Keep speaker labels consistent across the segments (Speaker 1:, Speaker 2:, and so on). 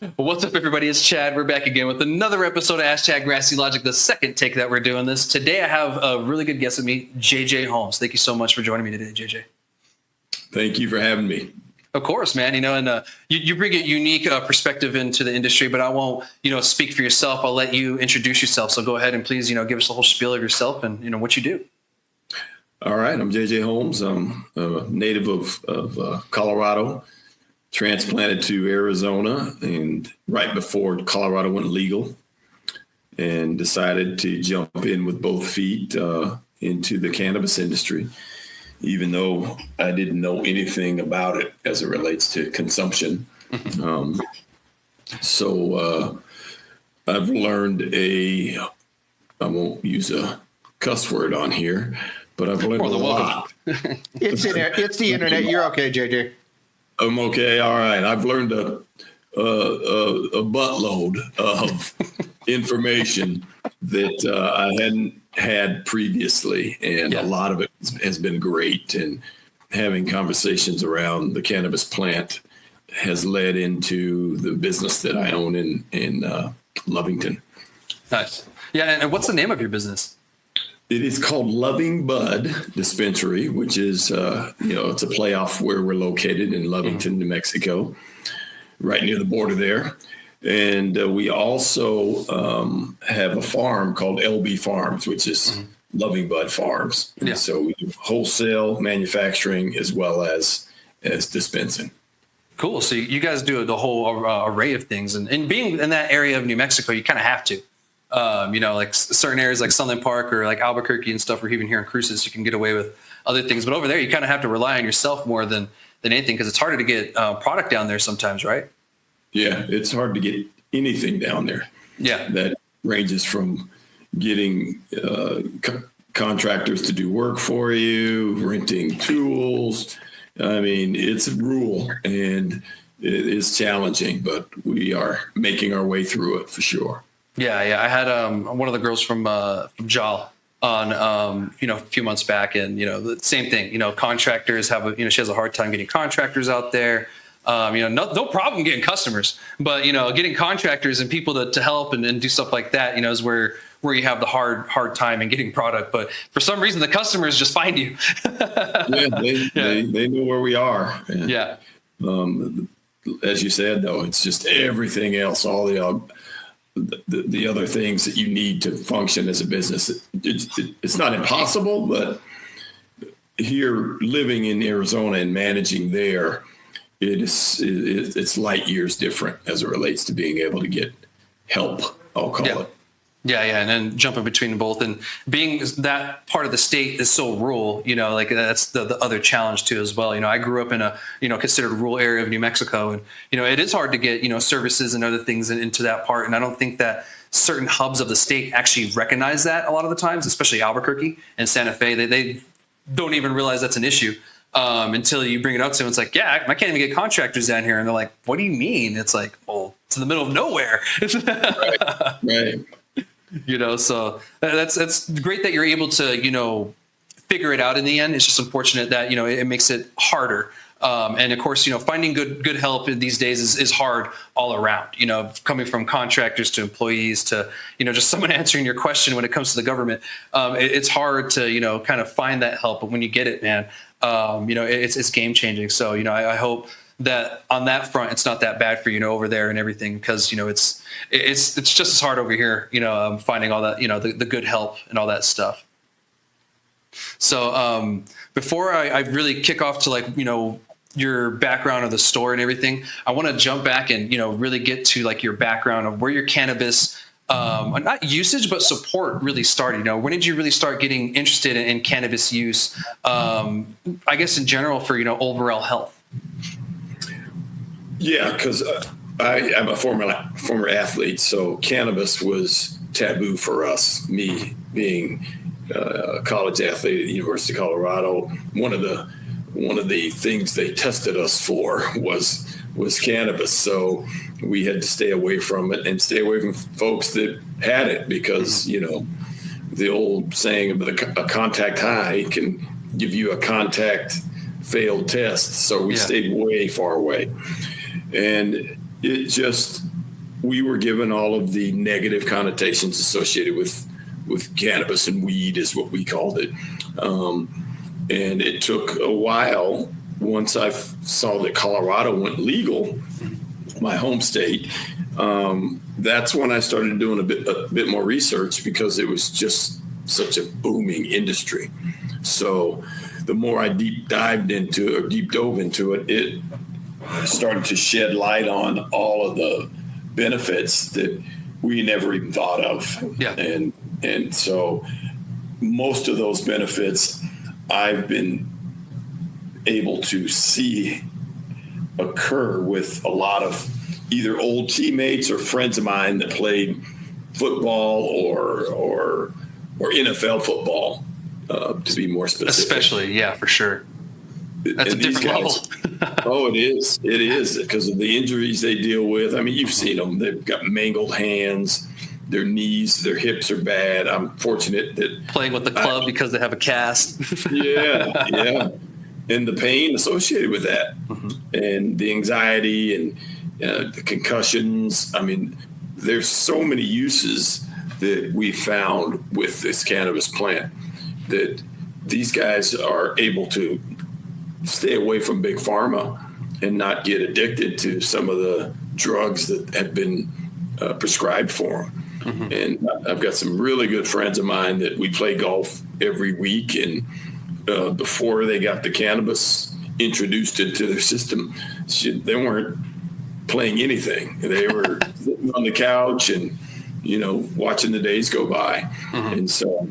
Speaker 1: Well, what's up, everybody? It's Chad. We're back again with another episode of Hashtag Grassy Logic, the second take that we're doing this. Today, I have a really good guest with me, JJ Holmes. Thank you so much for joining me today, JJ.
Speaker 2: Thank you for having me.
Speaker 1: Of course, man. You bring a unique perspective into the industry, but I won't, speak for yourself. I'll let you introduce yourself. So go ahead and please, give us a whole spiel of yourself and, what you do.
Speaker 2: All right. I'm JJ Holmes. I'm a native of Colorado, transplanted to Arizona, and right before Colorado went legal, and decided to jump in with both feet into the cannabis industry, even though I didn't know anything about it as it relates to consumption. So I've learned I won't use a cuss word on here, but I've learned a lot.
Speaker 3: It's the internet. You're okay, JJ.
Speaker 2: I'm okay. All right. I've learned a buttload of information that I hadn't had previously. And a lot of it has been great. And having conversations around the cannabis plant has led into the business that I own in Lovington.
Speaker 1: Nice. Yeah. And what's the name of your business?
Speaker 2: It is called Loving Bud Dispensary, which is, it's a play off where we're located in Lovington, New Mexico, right near the border there. And we also have a farm called LB Farms, which is Loving Bud Farms. And so we do wholesale manufacturing as well as dispensing.
Speaker 1: Cool. So you guys do the whole array of things. And being in that area of New Mexico, you kind of have to. Like certain areas like Sunland Park or like Albuquerque and stuff, or even here in Cruces, you can get away with other things. But over there, you kind of have to rely on yourself more than anything, because it's harder to get product down there sometimes, right?
Speaker 2: Yeah, it's hard to get anything down there. Yeah. That ranges from getting contractors to do work for you, renting tools. I mean, it's rural and it is challenging, but we are making our way through it for sure.
Speaker 1: Yeah. I had one of the girls from JAL on, a few months back, and the same thing. Contractors have she has a hard time getting contractors out there. No problem getting customers, but getting contractors and people to help and do stuff like that, is where you have the hard time in getting product. But for some reason, the customers just find you.
Speaker 2: They know where we are. And, as you said, though, it's just everything else, all the other things that you need to function as a business. It's not impossible, but here, living in Arizona and managing there, it's light years different as it relates to being able to get help, I'll call it. Yeah.
Speaker 1: And then jumping between both, and being that part of the state is so rural, that's the other challenge too as well. I grew up in a, considered rural area of New Mexico, and, it is hard to get, services and other things into that part. And I don't think that certain hubs of the state actually recognize that a lot of the times, especially Albuquerque and Santa Fe. They don't even realize that's an issue until you bring it up to them. It's like, I can't even get contractors down here. And they're like, what do you mean? It's like, well, it's in the middle of nowhere.
Speaker 2: Right.
Speaker 1: So that's great that you're able to, figure it out in the end. It's just unfortunate that, it makes it harder. And of course, finding good help these days is hard all around, coming from contractors to employees to, just someone answering your question when it comes to the government. It's hard to, kind of find that help. But when you get it, man, it's game changing. So, I hope that on that front, it's not that bad for, over there and everything, because, it's just as hard over here, finding all that, the good help and all that stuff. So before I really kick off to your background of the store and everything, I want to jump back and, really get to your background of where your cannabis, not usage, but support really started. When did you really start getting interested in cannabis use, I guess in general for, overall health?
Speaker 2: Yeah, because I'm a former athlete, so cannabis was taboo for us. Me being a college athlete at the University of Colorado, one of the things they tested us for was cannabis. So we had to stay away from it and stay away from folks that had it, because the old saying of a contact high can give you a contact failed test. So we stayed way far away. And it just we were given all of the negative connotations associated with cannabis, and weed is what we called it. And it took a while. Once I saw that Colorado went legal, my home state, that's when I started doing a bit more research, because it was just such a booming industry. So the more I deep dove into it, it started to shed light on all of the benefits that we never even thought of.
Speaker 1: Yeah.
Speaker 2: And so most of those benefits I've been able to see occur with a lot of either old teammates or friends of mine that played football or NFL football, to be more specific.
Speaker 1: Especially, yeah, for sure. That's
Speaker 2: And
Speaker 1: a different level.
Speaker 2: Oh, it is. It is, because of the injuries they deal with. I mean, you've seen them. They've got mangled hands. Their knees, their hips are bad. I'm fortunate that
Speaker 1: Playing with the club because they have a cast.
Speaker 2: yeah. And the pain associated with that, and the anxiety and the concussions. I mean, there's so many uses that we found with this cannabis plant that these guys are able to stay away from big pharma and not get addicted to some of the drugs that have been prescribed for them. And I've got some really good friends of mine that we play golf every week. And before they got the cannabis introduced into their system, they weren't playing anything. They were sitting on the couch and, watching the days go by. And so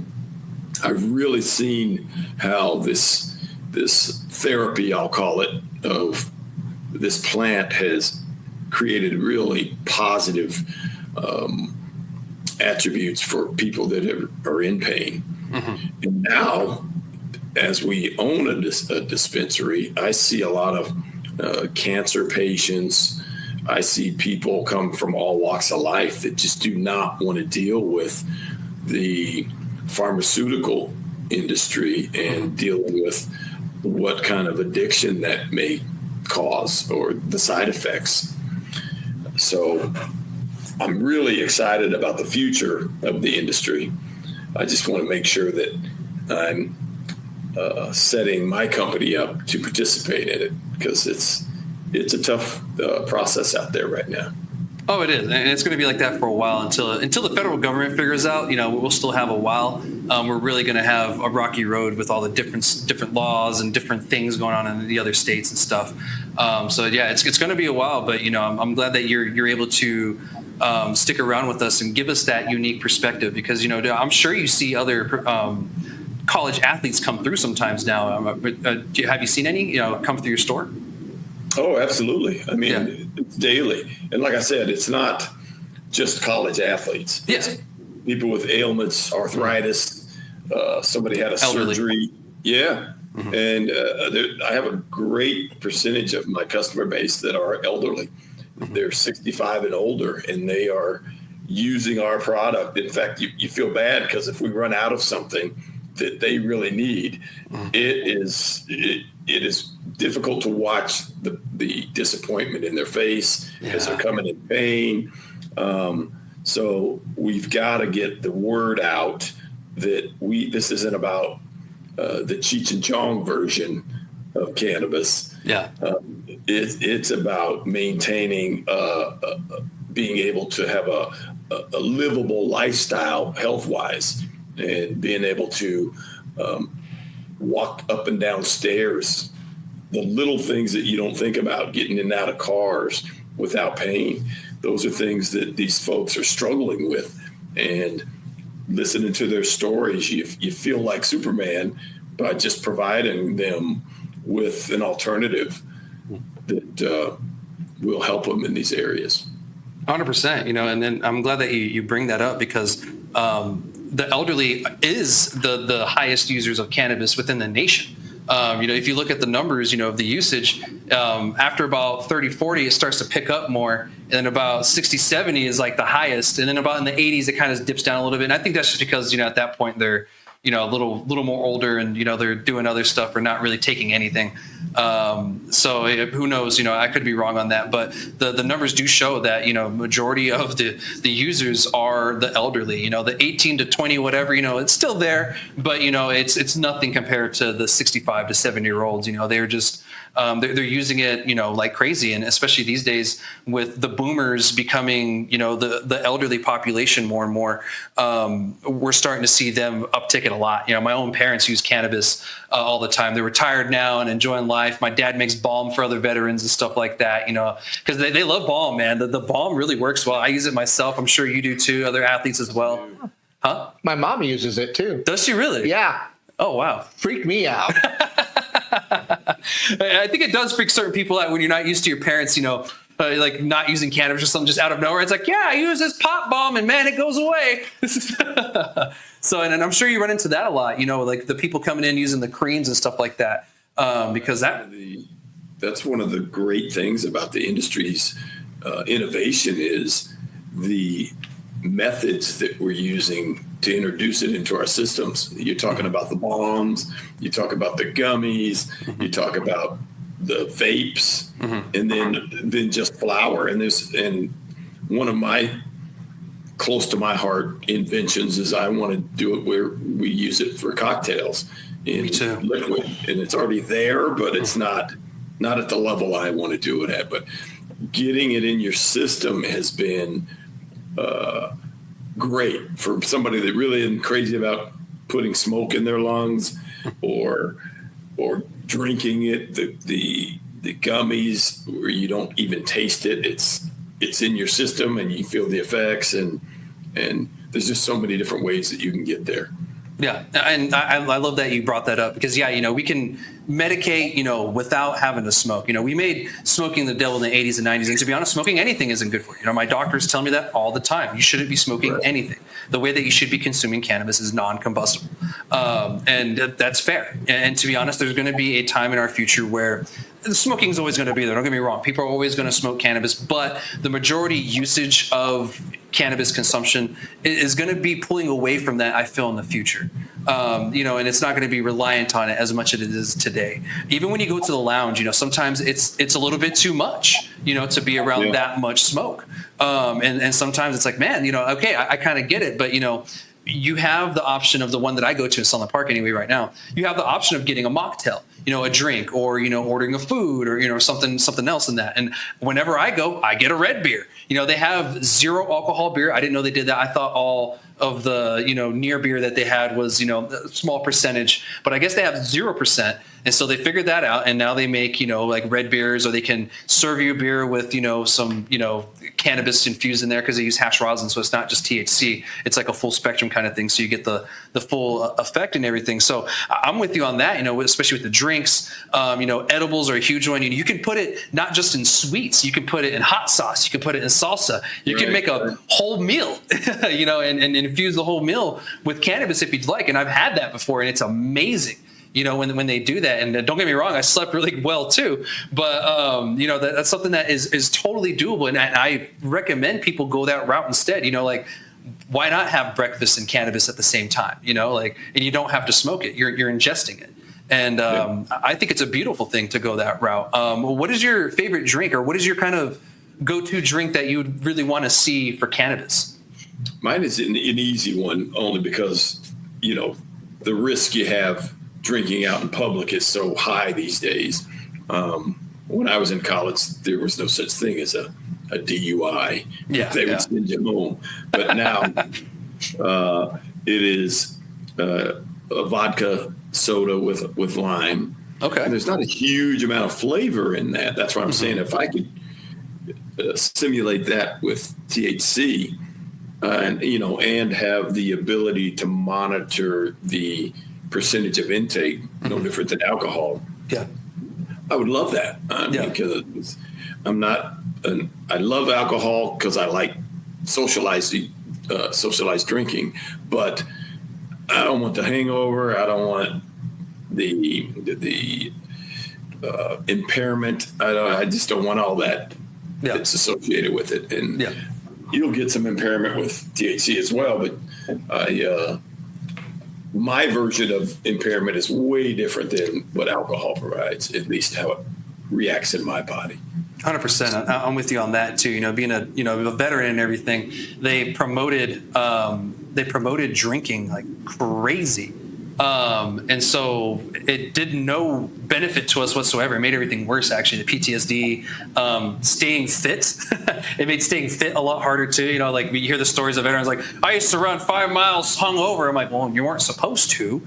Speaker 2: I've really seen how this therapy, I'll call it, of this plant has created really positive attributes for people that are in pain. And now, as we own a dispensary, I see a lot of cancer patients. I see people come from all walks of life that just do not want to deal with the pharmaceutical industry and dealing with what kind of addiction that may cause or the side effects. So I'm really excited about the future of the industry. I just want to make sure that I'm setting my company up to participate in it, because it's a tough process out there right now.
Speaker 1: Oh, it is, and it's going to be like that for a while until the federal government figures out. We'll still have a while. We're really going to have a rocky road with all the different laws and different things going on in the other states and stuff. So yeah, it's going to be a while, but I'm glad that you're able to stick around with us and give us that unique perspective, because I'm sure you see other college athletes come through sometimes now. Have you seen any come through your store?
Speaker 2: Oh, absolutely. I mean, It's daily. And like I said, it's not just college athletes.
Speaker 1: Yes.
Speaker 2: It's people with ailments, arthritis, somebody had a
Speaker 1: Elderly.
Speaker 2: surgery. Yeah. And I have a great percentage of my customer base that are elderly. They're 65 and older, and they are using our product. In fact, you feel bad, because if we run out of something that they really need, it is difficult to watch the disappointment in their face because they're coming in pain. So we've got to get the word out that this isn't about the Cheech and Chong version of cannabis.
Speaker 1: Yeah.
Speaker 2: It's about maintaining, being able to have a livable lifestyle health-wise, and being able to walk up and down stairs, the little things that you don't think about, getting in and out of cars without pain. Those are things that these folks are struggling with. And listening to their stories, you feel like Superman by just providing them with an alternative that will help them in these areas.
Speaker 1: 100%, and then I'm glad that you bring that up, because the elderly is the highest users of cannabis within the nation. If you look at the numbers, of the usage, after about 30, 40, it starts to pick up more. And then about 60, 70 is like the highest. And then about in the 80s, it kind of dips down a little bit. And I think that's just because, at that point, they're a little more older, and they're doing other stuff or not really taking anything. So who knows? I could be wrong on that, but the numbers do show that majority of the users are the elderly. The 18 to 20, whatever. It's still there, but it's nothing compared to the 65 to 70-year-olds. They're just they're using it, like crazy. And especially these days with the boomers becoming, the elderly population more and more, we're starting to see them uptick it a lot. My own parents use cannabis all the time. They're retired now and enjoying life. My dad makes balm for other veterans and stuff like that, because they love balm, man. The balm really works well. I use it myself. I'm sure you do too. Other athletes as well. Huh?
Speaker 3: My mom uses it too.
Speaker 1: Does she really?
Speaker 3: Yeah.
Speaker 1: Oh, wow.
Speaker 3: Freaked me out.
Speaker 1: I think it does freak certain people out when you're not used to your parents, like not using cannabis or something just out of nowhere. It's like, yeah, I use this pop bomb and man, it goes away. So, and I'm sure you run into that a lot, like the people coming in using the creams and stuff like that. Because
Speaker 2: that's one of the great things about the industry's innovation is the methods that we're using to introduce it into our systems. You're talking about the bombs, you talk about the gummies, you talk about the vapes, and then just flower. And one of my close to my heart inventions is I want to do it where we use it for cocktails in liquid, and it's already there, but it's not at the level I want to do it at. But getting it in your system has been great for somebody that really isn't crazy about putting smoke in their lungs or drinking it. The gummies where you don't even taste it. It's in your system and you feel the effects, and there's just so many different ways that you can get there.
Speaker 1: Yeah, and I love that you brought that up because, we can medicate, without having to smoke. We made smoking the devil in the 80s and 90s, and to be honest, smoking anything isn't good for you. My doctors tell me that all the time. You shouldn't be smoking anything. The way that you should be consuming cannabis is non-combustible, and that's fair. And to be honest, there's going to be a time in our future where smoking is always going to be there. Don't get me wrong. People are always going to smoke cannabis, but the majority usage of cannabis consumption is going to be pulling away from that, I feel, in the future. And it's not going to be reliant on it as much as it is today. Even when you go to the lounge, sometimes it's a little bit too much, to be around that much smoke. And sometimes it's like, man, okay, I kind of get it, but you have the option of the one that I go to in Sunland Park anyway right now. You have the option of getting a mocktail, a drink, or ordering a food, or something else in that. And whenever I go, I get a red beer. They have 0 alcohol beer. I didn't know they did that. I thought all of the near beer that they had was a small percentage, but I guess they have 0%. And so they figured that out, and now they make like red beers, or they can serve you a beer with some cannabis infused in there because they use hash rosin, so it's not just THC. It's like a full spectrum kind of thing, so you get the full effect and everything. So I'm with you on that. Especially with the drinks. Edibles are a huge one. You can put it not just in sweets. You can put it in hot sauce. You can put it in salsa. You can make a whole meal, and infuse the whole meal with cannabis if you'd like. And I've had that before, and it's amazing. When they do that. And don't get me wrong, I slept really well too. But, that's something that is totally doable. And I recommend people go that route instead. Like, why not have breakfast and cannabis at the same time? And you don't have to smoke it. You're ingesting it. And I think it's a beautiful thing to go that route. What is your favorite drink, or what is your kind of go-to drink that you would really want to see for cannabis?
Speaker 2: Mine is an easy one, only because, the risk you have drinking out in public is so high these days. When I was in college, there was no such thing as a DUI. They would send you home. But now it is a vodka soda with lime.
Speaker 1: Okay.
Speaker 2: And there's not a huge amount of flavor in that. That's what I'm saying. If I could simulate that with THC, and have the ability to monitor the percentage of intake, no different than alcohol. Yeah, I would love that. Because I love alcohol because I like socialized drinking, but I don't want the hangover. I don't want the impairment. I just don't want all that that's associated with it. And you'll get some impairment with THC as well, but my version of impairment is way different than what alcohol provides, at least how it reacts in my body.
Speaker 1: 100%. I'm with you on that too. Being a veteran and everything, they promoted drinking like crazy. And so it did no benefit to us whatsoever. It made everything worse, actually. The PTSD, staying fit. It made staying fit a lot harder too. Like we hear the stories of veterans like, I used to run 5 miles hungover. I'm like, well, you weren't supposed to.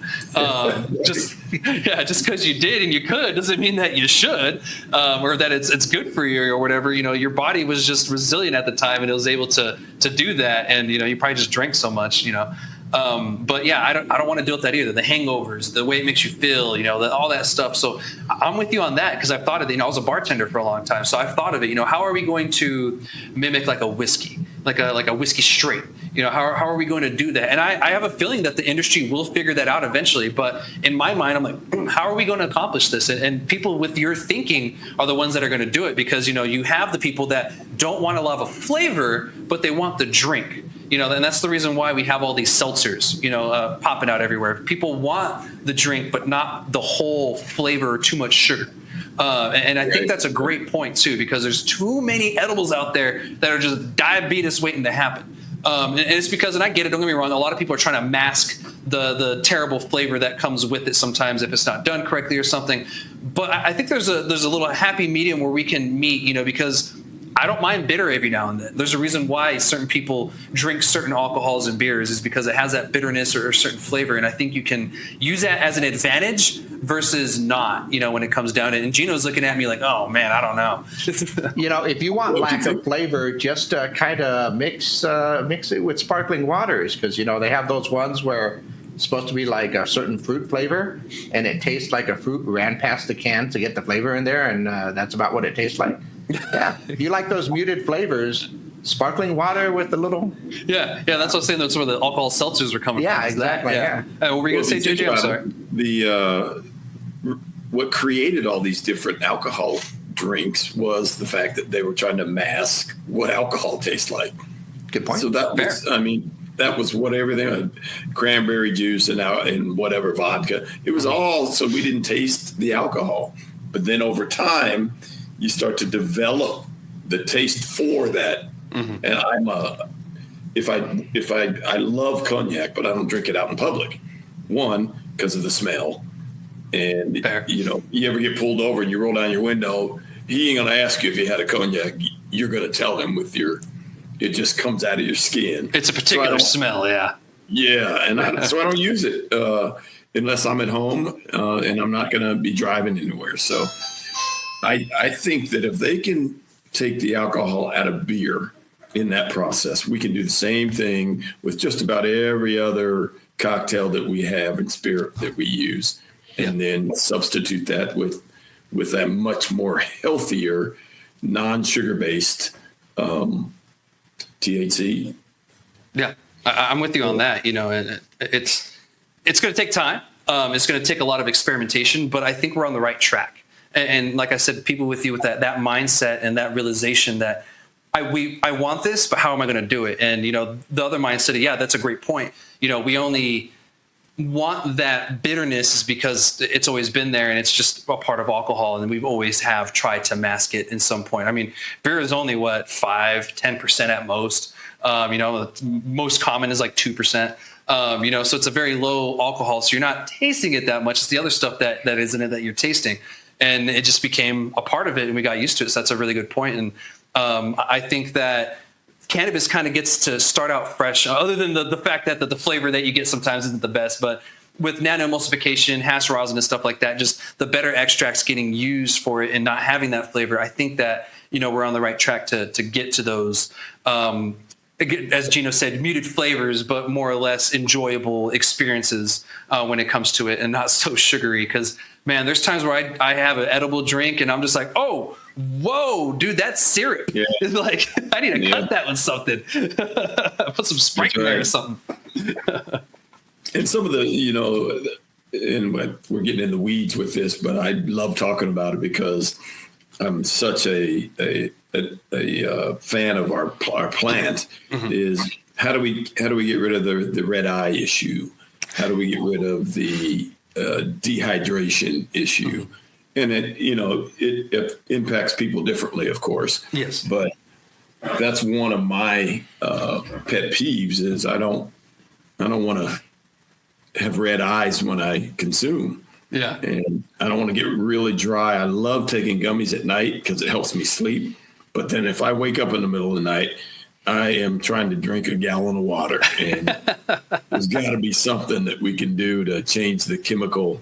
Speaker 1: Just because you did and you could doesn't mean that you should, or that it's good for you or whatever. Your body was just resilient at the time and it was able to do that. And, you probably just drank so much, but yeah, I don't want to deal with that either. The hangovers, the way it makes you feel, all that stuff. So I'm with you on that because I've thought of it. I was a bartender for a long time, so I've thought of it. How are we going to mimic like a whiskey, like a whiskey straight? How are we going to do that? And I have a feeling that the industry will figure that out eventually. But in my mind, I'm like, how are we going to accomplish this? And people with your thinking are the ones that are going to do it because you have the people that don't want to love a flavor, but they want the drink. And that's the reason why we have all these seltzers, popping out everywhere. People want the drink, but not the whole flavor or too much sugar. And I think that's a great point too, because there's too many edibles out there that are just diabetes waiting to happen. And it's because, and I get it, don't get me wrong, a lot of people are trying to mask the terrible flavor that comes with it sometimes if it's not done correctly or something. But I think there's a little happy medium where we can meet, because I don't mind bitter every now and then. There's a reason why certain people drink certain alcohols and beers is because it has that bitterness or a certain flavor. And I think you can use that as an advantage versus not, when it comes down to it. And Gino's looking at me like, oh man, I don't know.
Speaker 3: If you want lack of flavor, just kind of mix it with sparkling waters. Because, they have those ones where it's supposed to be like a certain fruit flavor and it tastes like a fruit ran past the can to get the flavor in there. And that's about what it tastes like. Yeah, if you like those muted flavors, sparkling water with a little.
Speaker 1: Yeah, that's what I was saying. That's where the alcohol seltzers were coming from.
Speaker 3: Yeah, exactly. Yeah.
Speaker 1: What were you going to say, JJ? I'm sorry.
Speaker 2: What created all these different alcohol drinks was the fact that they were trying to mask what alcohol tastes like.
Speaker 3: Good point.
Speaker 2: So that was what everything, cranberry juice and whatever vodka. It was all so we didn't taste the alcohol. But then over time, you start to develop the taste for that. Mm-hmm. And I love cognac, but I don't drink it out in public. One, because of the smell. And, you ever get pulled over and you roll down your window, he ain't going to ask you if you had a cognac. You're going to tell him it just comes out of your skin.
Speaker 1: It's a particular smell, yeah.
Speaker 2: Yeah, and so I don't use it unless I'm at home and I'm not going to be driving anywhere. So I think that if they can take the alcohol out of beer in that process, we can do the same thing with just about every other cocktail that we have and spirit that we use, and then substitute that with a much more healthier, non-sugar based THC.
Speaker 1: Yeah, I'm with you on that. It's going to take time. It's going to take a lot of experimentation, but I think we're on the right track. And like I said, people with you with that mindset and that realization that I want this, but how am I going to do it? And, the other mindset, that's a great point. We only want that bitterness is because it's always been there and it's just a part of alcohol. And we've always have tried to mask it in some point. I mean, beer is only 5-10% at most. Most common is like 2%. So it's a very low alcohol. So you're not tasting it that much. It's the other stuff that is in it that you're tasting. And it just became a part of it, and we got used to it. So that's a really good point. And I think that cannabis kind of gets to start out fresh, other than the fact that the flavor that you get sometimes isn't the best. But with nano-emulsification, hash rosin, and stuff like that, just the better extracts getting used for it and not having that flavor, I think that we're on the right track to get to those. As Gino said, muted flavors, but more or less enjoyable experiences when it comes to it, and not so sugary. Because, man, there's times where I have an edible drink and I'm just like, oh, whoa, dude, that's syrup. Yeah. It's like, I need to cut that with something. Put some Sprite in there or something.
Speaker 2: And some of the, and we're getting in the weeds with this, but I love talking about it because I'm such a fan of our plant. Mm-hmm. Is how do we get rid of the red eye issue? how do we get rid of the dehydration issue? And it impacts people differently, of course.
Speaker 1: Yes.
Speaker 2: But that's one of my pet peeves is I don't want to have red eyes when I consume.
Speaker 1: Yeah.
Speaker 2: And I don't want to get really dry. I love taking gummies at night because it helps me sleep. But then if I wake up in the middle of the night, I am trying to drink a gallon of water. And there's got to be something that we can do to change the chemical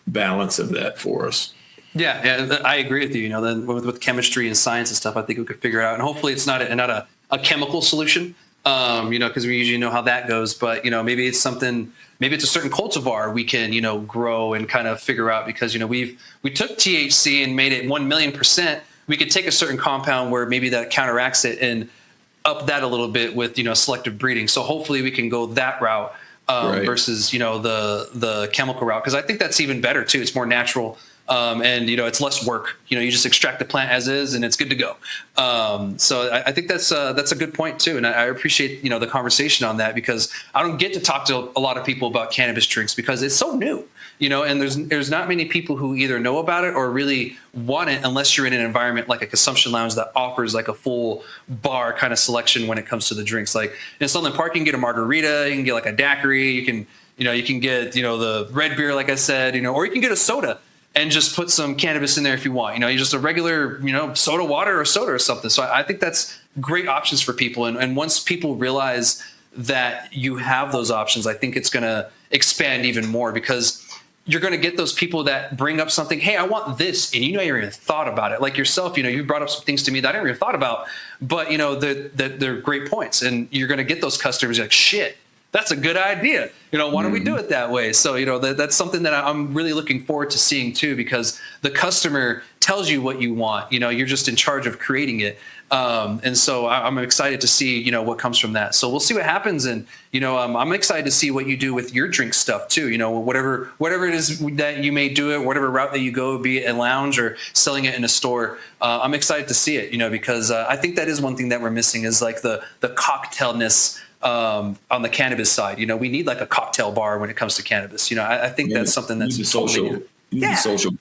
Speaker 2: balance of that for us.
Speaker 1: Yeah, I agree with you. Then with chemistry and science and stuff, I think we could figure it out. And hopefully it's not a chemical solution, because we usually know how that goes. But, maybe it's something, maybe it's a certain cultivar we can, grow and kind of figure out because, we took THC and made it 1,000,000%. We could take a certain compound where maybe that counteracts it and up that a little bit with, selective breeding. So hopefully we can go that route versus, the chemical route. Because I think that's even better, too. It's more natural. And it's less work. You just extract the plant as is, and it's good to go. So I think that's a good point too, and I appreciate the conversation on that because I don't get to talk to a lot of people about cannabis drinks because it's so new. And there's not many people who either know about it or really want it unless you're in an environment like a consumption lounge that offers like a full bar kind of selection when it comes to the drinks. Like in Southern Park, you can get a margarita, you can get like a daiquiri, you can get the red beer, like I said, or you can get a soda. And just put some cannabis in there if you want. You just a regular, soda water or soda or something. So I think that's great options for people. And once people realize that you have those options, I think it's going to expand even more because you're going to get those people that bring up something. Hey, I want this. And you never even thought about it. Like yourself, you brought up some things to me that I never even thought about. But, they're great points. And you're going to get those customers like, shit. That's a good idea. Why don't we do it that way? So, that's something that I'm really looking forward to seeing too, because the customer tells you what you want. You're just in charge of creating it. And so I'm excited to see, what comes from that. So we'll see what happens. And, I'm excited to see what you do with your drink stuff too. Whatever it is that you may do it, whatever route that you go, be it a lounge or selling it in a store. I'm excited to see it, because I think that is one thing that we're missing is like the cocktailness on the cannabis side. We need like a cocktail bar when it comes to cannabis. I think that's something that's
Speaker 2: social. Social.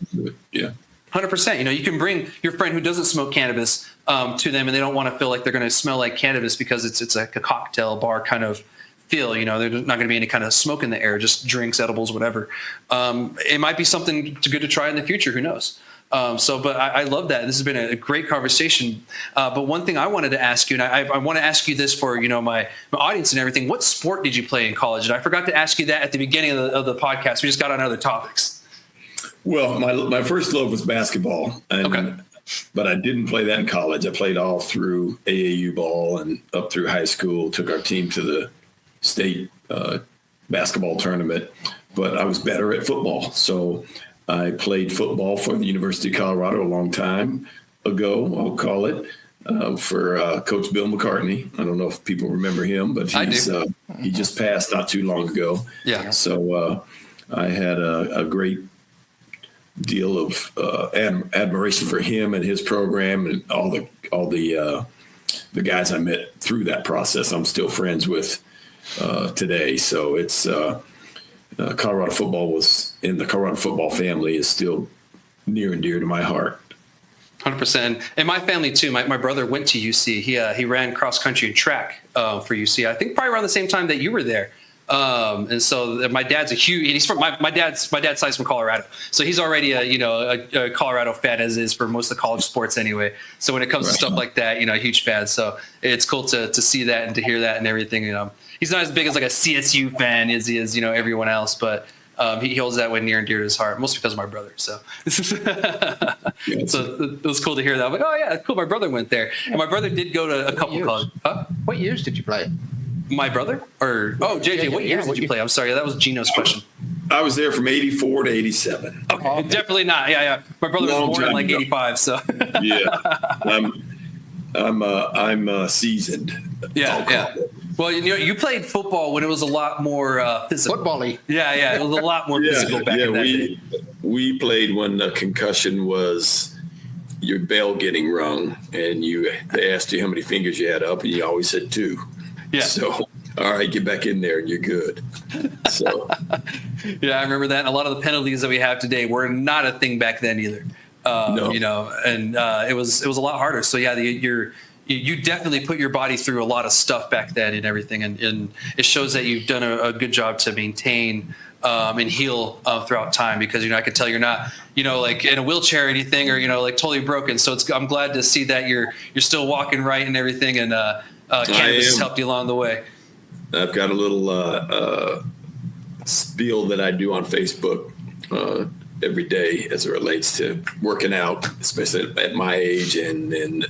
Speaker 2: Yeah.
Speaker 1: 100%. You can bring your friend who doesn't smoke cannabis to them, and they don't want to feel like they're going to smell like cannabis because it's like a cocktail bar kind of feel. There's not going to be any kind of smoke in the air, just drinks, edibles, whatever. It might be something good to try in the future. Who knows? But I love that. This has been a great conversation. But one thing I wanted to ask you, and I want to ask you this for, my audience and everything. What sport did you play in college? And I forgot to ask you that at the beginning of the podcast. We just got on other topics.
Speaker 2: Well, my first love was basketball. But I didn't play that in college. I played all through AAU ball and up through high school, took our team to the state basketball tournament. But I was better at football. So I played football for the University of Colorado a long time ago, I'll call it, for Coach Bill McCartney. I don't know if people remember him, but he just passed not too long ago.
Speaker 1: Yeah.
Speaker 2: So I had a great deal of admiration for him and his program and all the guys I met through that process. I'm still friends with today. So it's Colorado football the Colorado football family is still near and dear to my heart.
Speaker 1: 100%. And my family too. My brother went to UC. He ran cross country and track for UC. I think probably around the same time that you were there. And so my dad's he's from my dad's side's from Colorado. So he's already a Colorado fan as is for most of the college sports anyway. So when it comes to stuff like that, a huge fan. So it's cool to see that and to hear that and everything. He's not as big as like a CSU fan as he is, everyone else, but he holds that way near and dear to his heart, mostly because of my brother. So, so it was cool to hear that. I'm like, oh yeah, cool. My brother went there, and my brother did go to a couple colleges. Huh?
Speaker 3: What years did you play?
Speaker 1: My brother? JJ, what years did you play? I'm sorry, that was Gino's question.
Speaker 2: I was there from 84 to 87.
Speaker 1: Okay, definitely not. Yeah. My brother was born in like 85, so.
Speaker 2: Yeah, I'm seasoned.
Speaker 1: Yeah. Well, you played football when it was a lot more physical.
Speaker 3: Football-y.
Speaker 1: Yeah, it was a lot more physical back in that day.
Speaker 2: We played when the concussion was your bell getting rung, and they asked you how many fingers you had up, and you always said 2.
Speaker 1: Yeah.
Speaker 2: So all right, get back in there and you're good. So
Speaker 1: Yeah, I remember that. And a lot of the penalties that we have today were not a thing back then either.
Speaker 2: No.
Speaker 1: You know, and it was a lot harder. So yeah, you definitely put your body through a lot of stuff back then and everything, and it shows that you've done a good job to maintain and heal throughout time, because I could tell you're not like in a wheelchair or anything, or like totally broken. So I'm glad to see that you're still walking right and everything, and cannabis has helped you along the way.
Speaker 2: I've got a little spiel that I do on Facebook every day as it relates to working out, especially at my age, and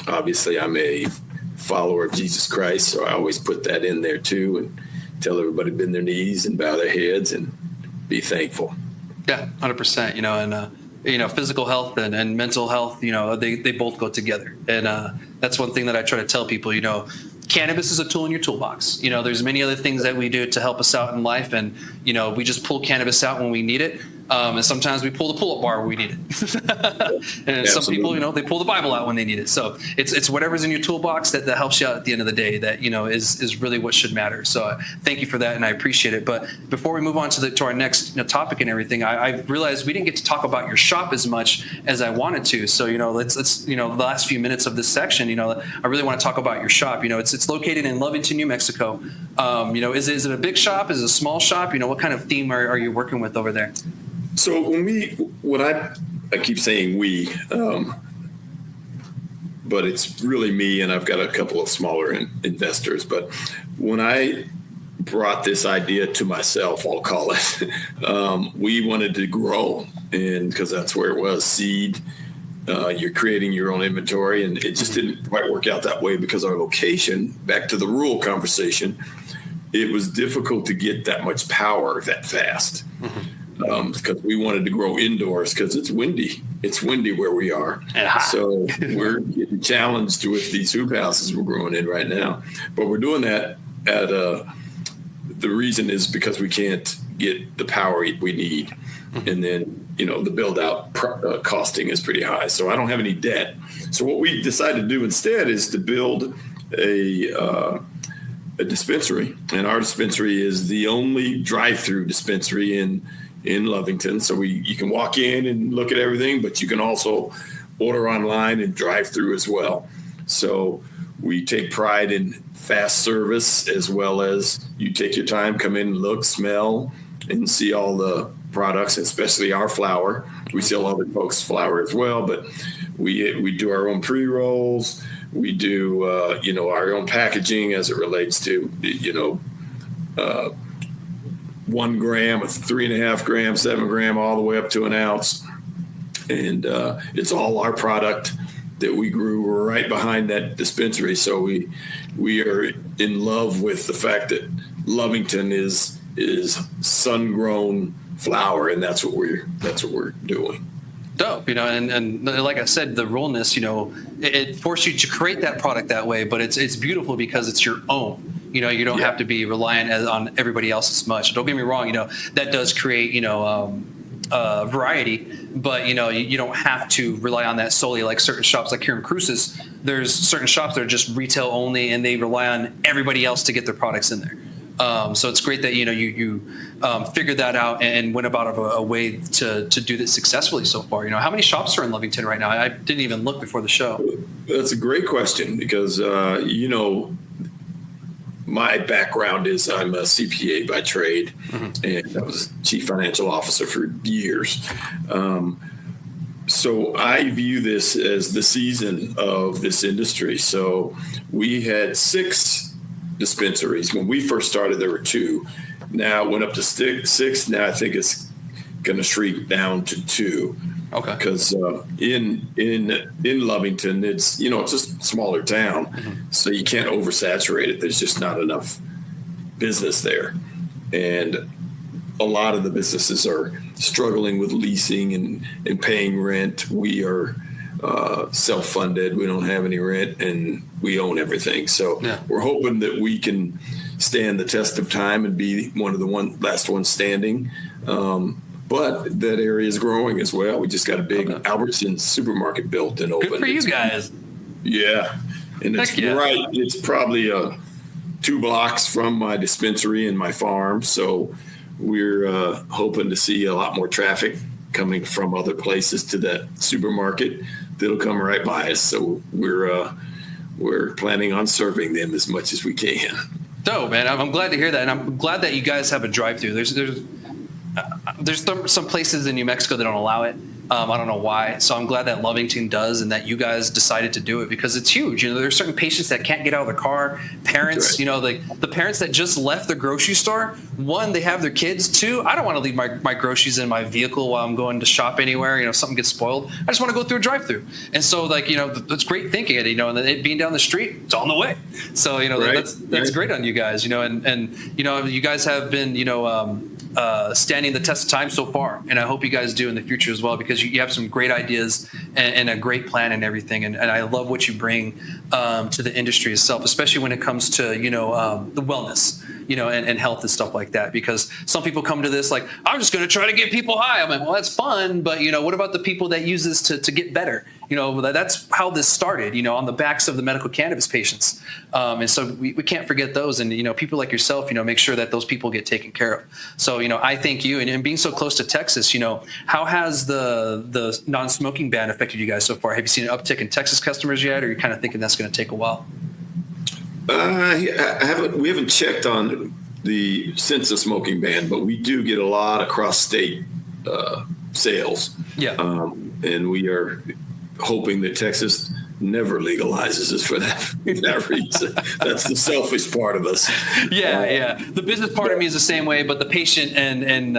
Speaker 2: obviously I'm a follower of Jesus Christ, so I always put that in there too, and tell everybody to bend their knees and bow their heads and be thankful.
Speaker 1: Yeah, 100%. And physical health and mental health, they both go together, and that's one thing that I try to tell people. Cannabis is a tool in your toolbox. There's many other things that we do to help us out in life, and we just pull cannabis out when we need it. And sometimes we pull the pull-up bar when we need it. And
Speaker 2: Absolutely.
Speaker 1: Some people, they pull the Bible out when they need it. So it's whatever's in your toolbox that helps you out at the end of the day that, is really what should matter. So thank you for that, and I appreciate it. But before we move on to our next topic and everything, I realized we didn't get to talk about your shop as much as I wanted to. So, let's the last few minutes of this section, I really want to talk about your shop. It's located in Lovington, New Mexico. Is it a big shop? Is it a small shop? What kind of theme are you working with over there?
Speaker 2: So I keep saying we, but it's really me, and I've got a couple of smaller investors. But when I brought this idea to myself, I'll call it, we wanted to grow, and because that's where it was, seed. You're creating your own inventory, and it just didn't quite work out that way because our location, back to the rural conversation, it was difficult to get that much power that fast. Because we wanted to grow indoors because it's windy. It's windy where we are. So we're getting challenged with these hoop houses we're growing in right now. But we're doing that at the reason is because we can't get the power we need. And then, the build out costing is pretty high. So I don't have any debt. So what we decided to do instead is to build a dispensary. And our dispensary is the only drive-through dispensary in Lovington. So you can walk in and look at everything, but you can also order online and drive through as well. So we take pride in fast service, as well as you take your time, come in, look, smell, and see all the products, especially our flower. We sell other folks' flower as well, but we do our own pre-rolls. We do, our own packaging as it relates to, 1 gram, a 3.5 gram, 7 gram, all the way up to an ounce. And it's all our product that we grew right behind that dispensary. So we are in love with the fact that Lovington is sun-grown flower, and that's what we're doing.
Speaker 1: Dope, and like I said, the ruralness, it forced you to create that product that way, but it's beautiful because it's your own. You don't have to be reliant on everybody else as much. Don't get me wrong, that does create, variety, but you don't have to rely on that solely. Like certain shops, like here in Cruces, there's certain shops that are just retail only, and they rely on everybody else to get their products in there. So it's great that you figured that out and went about a way to do this successfully so far. How many shops are in Lovington right now? I didn't even look before the show.
Speaker 2: That's a great question because my background is I'm a CPA by trade, and I was chief financial officer for years. So I view this as the season of this industry. So we had 6 dispensaries. When we first started, there were 2. Now it went up to 6. Now I think it's going to shrink down to 2.
Speaker 1: Okay.
Speaker 2: Because in Lovington, it's it's a smaller town, so you can't oversaturate it. There's just not enough business there, and a lot of the businesses are struggling with leasing and paying rent. We are self-funded. We don't have any rent, and we own everything. So we're hoping that we can stand the test of time and be one of the last ones standing. But that area is growing as well. We just got a big Albertsons supermarket built and opened.
Speaker 1: Good for you guys.
Speaker 2: Yeah. And it's right. It's probably a 2 blocks from my dispensary and my farm. So we're hoping to see a lot more traffic coming from other places to that supermarket that'll come right by us. So we're planning on serving them as much as we can.
Speaker 1: Dope, man. I'm glad to hear that, and I'm glad that you guys have a drive-through. There's some places in New Mexico that don't allow it. I don't know why. So I'm glad that Lovington does, and that you guys decided to do it, because it's huge. There's certain patients that can't get out of their car. Parents,
Speaker 2: Right.
Speaker 1: the parents that just left the grocery store. One, they have their kids. Two, I don't want to leave my groceries in my vehicle while I'm going to shop anywhere. If something gets spoiled, I just want to go through a drive-through. And so, that's great thinking. And and it being down the street, it's on the way. So
Speaker 2: Right.
Speaker 1: that's great on you guys. And you guys have been standing the test of time so far, and I hope you guys do in the future as well, because you have some great ideas and a great plan and everything, and I love what you bring to the industry itself, especially when it comes to the wellness and health and stuff like that, because some people come to this like, I'm just going to try to get people high. I'm like, well, that's fun, but what about the people that use this to get better? That's how this started, on the backs of the medical cannabis patients. And so we can't forget those, and people like yourself, make sure that those people get taken care of. So I thank you, and being so close to Texas, how has the non-smoking ban affected you guys so far? Have you seen an uptick in Texas customers yet, or are you kind of thinking that's going to take a while?
Speaker 2: We haven't checked on since the smoking ban, but we do get a lot of cross-state sales.
Speaker 1: Yeah.
Speaker 2: And we are hoping that Texas never legalizes us for that reason. That's the selfish part of us.
Speaker 1: Yeah. The business part of me is the same way, but the patient and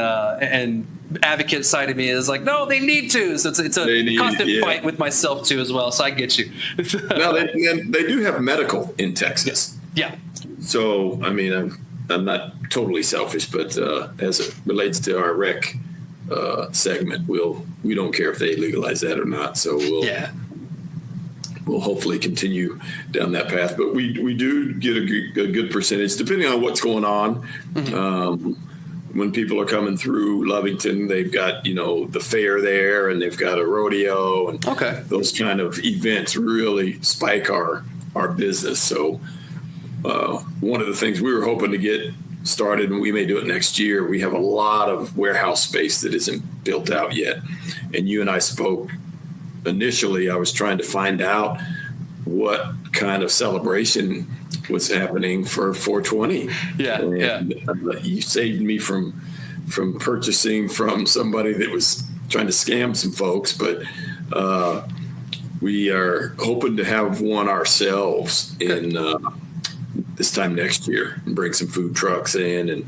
Speaker 1: advocate side of me is like, no, they need to. So it's a constant fight with myself too as well. So I get you.
Speaker 2: Now they do have medical in Texas.
Speaker 1: Yeah.
Speaker 2: So I'm not totally selfish, but as it relates to our rec segment, we don't care if they legalize that or not. So we'll hopefully continue down that path. But we do get a good percentage, depending on what's going on. Mm-hmm. When people are coming through Lovington, they've got, the fair there, and they've got a rodeo, and those kind of events really spike our business. So one of the things we were hoping to get started, and we may do it next year, we have a lot of warehouse space that isn't built out yet. And you and I spoke initially. I was trying to find out what kind of celebration was happening for 420. You saved me from purchasing from somebody that was trying to scam some folks, but we are hoping to have one ourselves in this time next year, and bring some food trucks in,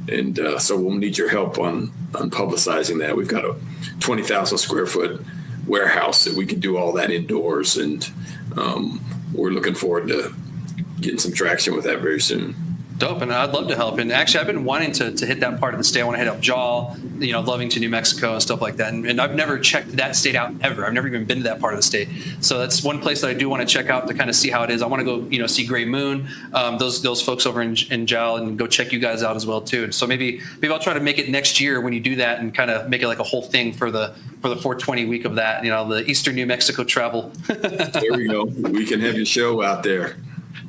Speaker 2: and so we'll need your help on publicizing that. We've got a 20,000 square foot warehouse that we can do all that indoors, and we're looking forward to getting some traction with that very soon.
Speaker 1: Dope, and I'd love to help. And actually, I've been wanting to hit that part of the state. I want to hit up Jaw, Lovington, New Mexico, and stuff like that. And I've never checked that state out ever. I've never even been to that part of the state. So that's one place that I do want to check out to kind of see how it is. I want to go, see Gray Moon, those folks over in Jaw, and go check you guys out as well too. So maybe I'll try to make it next year when you do that, and kind of make it like a whole thing for the 420 week of that. The Eastern New Mexico travel.
Speaker 2: There we go. We can have your show out there.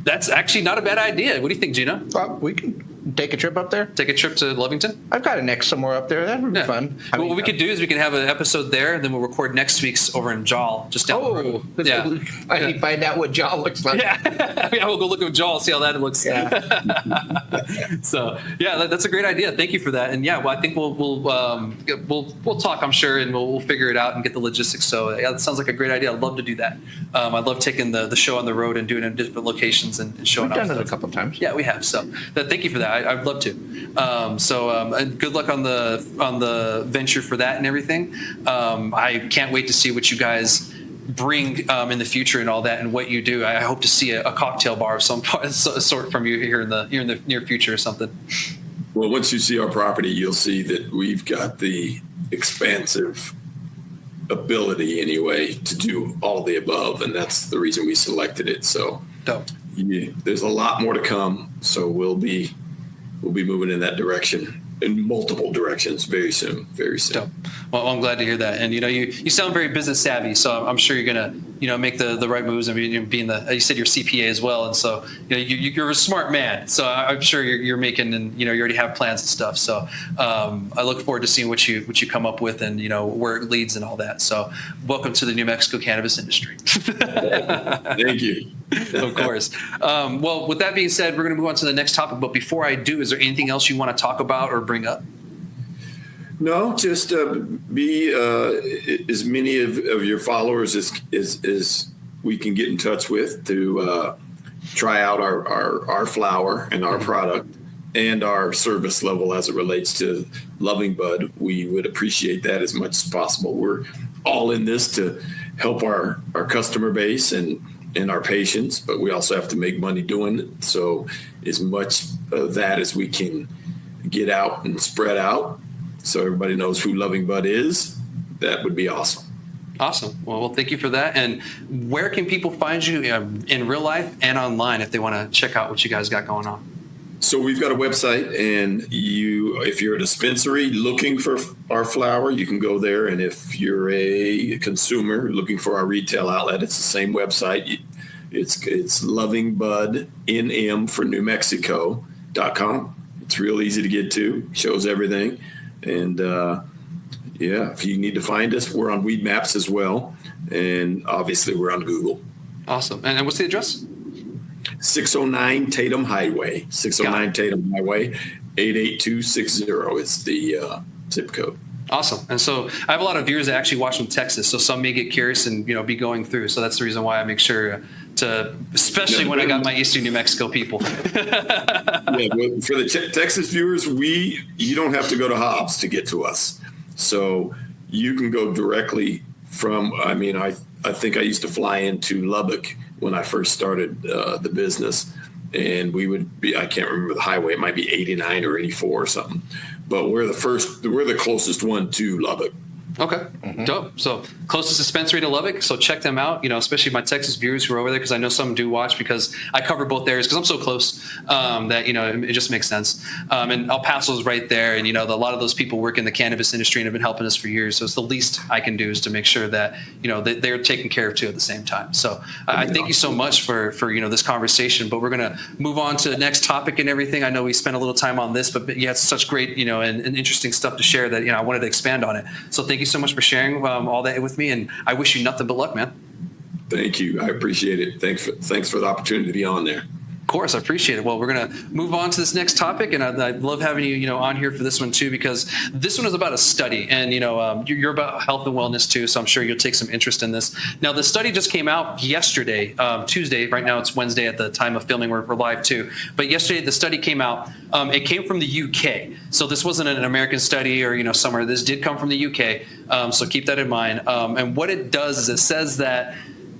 Speaker 1: That's actually not a bad idea. What do you think, Gino?
Speaker 3: We can take a trip up there.
Speaker 1: Take a trip to Lovington?
Speaker 3: I've got an ex somewhere up there. That would be fun.
Speaker 1: What we could do is we can have an episode there, and then we'll record next week's over in Jaw, just down the road.
Speaker 3: Yeah. Find out what Jaw looks like.
Speaker 1: Yeah, we'll go look at Jaw, see how that looks.
Speaker 3: Yeah.
Speaker 1: So that's a great idea. Thank you for that. And I think we'll talk, I'm sure, and we'll figure it out and get the logistics. So that sounds like a great idea. I'd love to do that. I'd love taking the show on the road and doing it in different locations and showing
Speaker 3: We've
Speaker 1: off.
Speaker 3: done it a couple of times.
Speaker 1: Yeah, we have. So thank you for that. I'd love to. And good luck on the venture for that and everything. I can't wait to see what you guys bring in the future and all that, and what you do. I hope to see a cocktail bar of some sort from you here in the near future or something.
Speaker 2: Well, once you see our property, you'll see that we've got the expansive ability anyway to do all of the above, and that's the reason we selected it. So there's a lot more to come. So we'll be moving in that direction, in multiple directions, very soon.
Speaker 1: Well, I'm glad to hear that. And you sound very business savvy, so I'm sure you're gonna make the right moves and being you said you're CPA as well. And so, you're a smart man. So I'm sure you're making, and, you already have plans and stuff. So I look forward to seeing what you come up with and, where it leads and all that. So welcome to the New Mexico cannabis industry.
Speaker 2: Thank you.
Speaker 1: Of course. Well, with that being said, we're going to move on to the next topic. But before I do, is there anything else you want to talk about or bring up?
Speaker 2: No, just be as many of your followers as we can get in touch with to try out our flower and our product and our service level as it relates to Loving Bud. We would appreciate that as much as possible. We're all in this to help our customer base and our patients, but we also have to make money doing it. So as much of that as we can get out and spread out, so everybody knows who Loving Bud is, that would be awesome.
Speaker 1: Awesome. Well, thank you for that. And where can people find you in real life and online if they want to check out what you guys got going on?
Speaker 2: So we've got a website, and if you're a dispensary looking for our flower, you can go there. And if you're a consumer looking for our retail outlet, it's the same website. It's lovingbudnm for New Mexico.com. It's real easy to get to, shows everything. And if you need to find us, we're on Weed Maps as well. And obviously we're on Google.
Speaker 1: Awesome. And what's the address?
Speaker 2: 609 Tatum Highway, 609 Tatum Highway, 88260 is the zip code.
Speaker 1: Awesome. And so I have a lot of viewers that actually watch from Texas. So some may get curious and, be going through. So that's the reason why I make sure to, especially when I got my Eastern New Mexico people.
Speaker 2: Yeah, well, for the Texas viewers, you don't have to go to Hobbs to get to us. So you can go directly from, I think I used to fly into Lubbock when I first started the business, and we would be, I can't remember the highway, it might be 89 or 84 or something, but we're the closest one to Lubbock.
Speaker 1: Okay. Mm-hmm. Dope. So closest dispensary to Lubbock. So check them out, especially my Texas viewers who are over there, because I know some do watch because I cover both areas because I'm so close that, it just makes sense. And El Paso is right there. And, a lot of those people work in the cannabis industry and have been helping us for years. So it's the least I can do is to make sure that, that they're taken care of too at the same time. So I thank you so much for this conversation, but we're going to move on to the next topic and everything. I know we spent a little time on this, but you had such great, and interesting stuff to share that, I wanted to expand on it. So thank you so much for sharing all that with me, and I wish you nothing but luck, man.
Speaker 2: Thank you. I appreciate it. Thanks for the opportunity to be on there.
Speaker 1: Of course, I appreciate it. Well, we're going to move on to this next topic, and I love having you, on here for this one too, because this one is about a study, and you're about health and wellness too, so I'm sure you'll take some interest in this. Now, the study just came out yesterday, Tuesday. Right now, it's Wednesday at the time of filming. We're live too, but yesterday the study came out. It came from the UK, so this wasn't an American study or somewhere. This did come from the UK, so keep that in mind. And what it does is it says that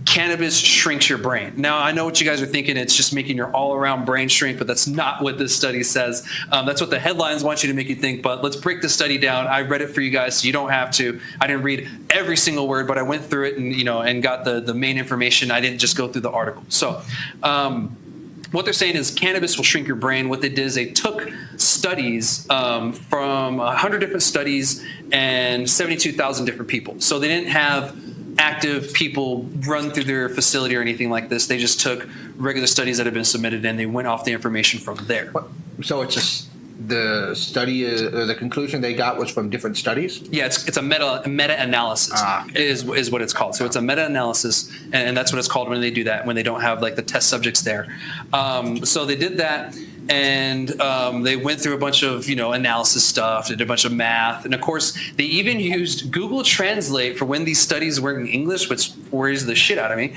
Speaker 1: cannabis shrinks your brain. Now, I know what you guys are thinking. It's just making your all-around brain shrink, but that's not what this study says. That's what the headlines want you to make you think, but let's break the study down. I read it for you guys, so you don't have to. I didn't read every single word, but I went through it and, and got the main information. I didn't just go through the article. So, what they're saying is cannabis will shrink your brain. What they did is they took studies from 100 different studies and 72,000 different people. So they didn't have active people run through their facility or anything like this. They just took regular studies that have been submitted and they went off the information from there.
Speaker 3: So it's just the study, the conclusion they got was from different studies?
Speaker 1: Yeah, it's a meta-analysis is what it's called. So it's a meta-analysis, and that's what it's called when they do that, when they don't have like the test subjects there. So they did that. And they went through a bunch of, analysis stuff, did a bunch of math. And of course, they even used Google Translate for when these studies were in English, which worries the shit out of me.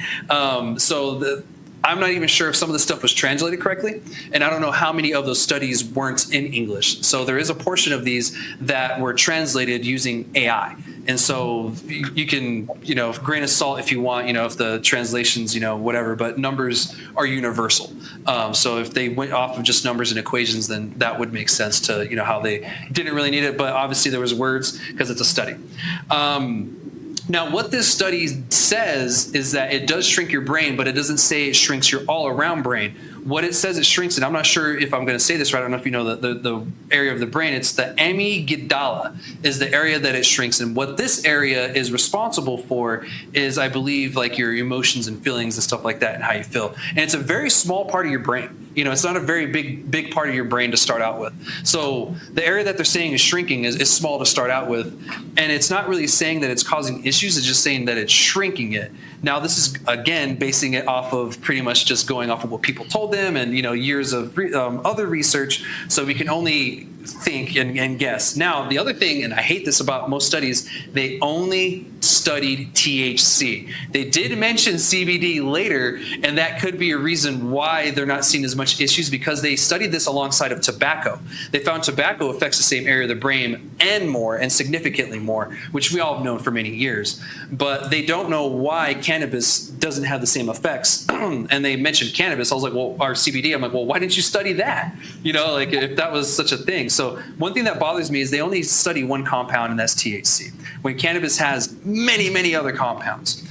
Speaker 1: I'm not even sure if some of the stuff was translated correctly. And I don't know how many of those studies weren't in English. So there is a portion of these that were translated using AI. And so you can, grain of salt if you want, if the translations, whatever, but numbers are universal. So if they went off of just numbers and equations, then that would make sense to, how they didn't really need it. But obviously there was words because it's a study. Now, what this study says is that it does shrink your brain, but it doesn't say it shrinks your all-around brain. what it says it shrinks in, I'm not sure if I'm going to say this right. I don't know if you know the area of the brain. It's the amygdala is the area that it shrinks in. What this area is responsible for is, I believe, like your emotions and feelings and stuff like that and how you feel. And it's a very small part of your brain. It's not a very big part of your brain to start out with. So the area that they're saying is shrinking is small to start out with. And it's not really saying that it's causing issues. It's just saying that it's shrinking it. Now, this is, again, basing it off of pretty much just going off of what people told them and, years of other research. So we can only think and guess. Now, the other thing, and I hate this about most studies, they only studied THC. They did mention CBD later, and that could be a reason why they're not seeing as much issues, because they studied this alongside of tobacco. They found tobacco affects the same area of the brain and more, and significantly more, which we all have known for many years. But they don't know why cannabis doesn't have the same effects. And they mentioned cannabis. I was like, well, our CBD. I'm like, well, why didn't you study that? If that was such a thing. So one thing that bothers me is they only study one compound, and that's THC, when cannabis has many, many other compounds.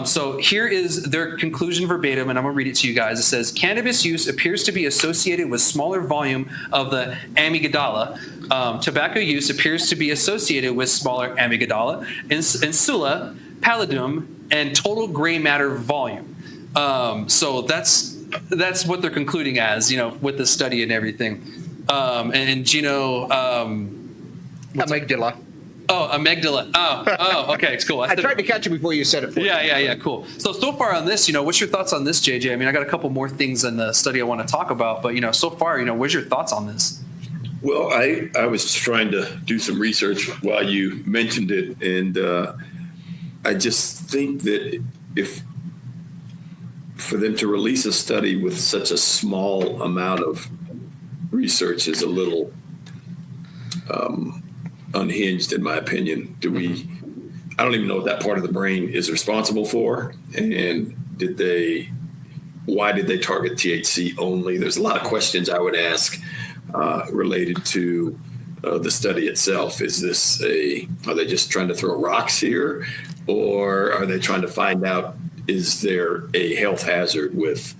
Speaker 1: So here is their conclusion verbatim, and I'm going to read it to you guys. It says, cannabis use appears to be associated with smaller volume of the amygdala. Tobacco use appears to be associated with smaller amygdala, insula, pallidum, and total gray matter volume. So that's what they're concluding as, with the study and everything. And Gino,
Speaker 3: Amygdala.
Speaker 1: Oh, amygdala. Oh, okay, it's cool.
Speaker 3: I tried to catch it before you said it.
Speaker 1: Yeah, cool. So far on this, what's your thoughts on this, JJ? I mean, I got a couple more things in the study I want to talk about, but so far, what's your thoughts on this?
Speaker 2: Well, I was trying to do some research while you mentioned it, and I just think that if for them to release a study with such a small amount of research is a little unhinged, in my opinion. I don't even know what that part of the brain is responsible for, and why did they target THC only? There's a lot of questions I would ask related to the study itself. Are they just trying to throw rocks here, or are they trying to find out, is there a health hazard with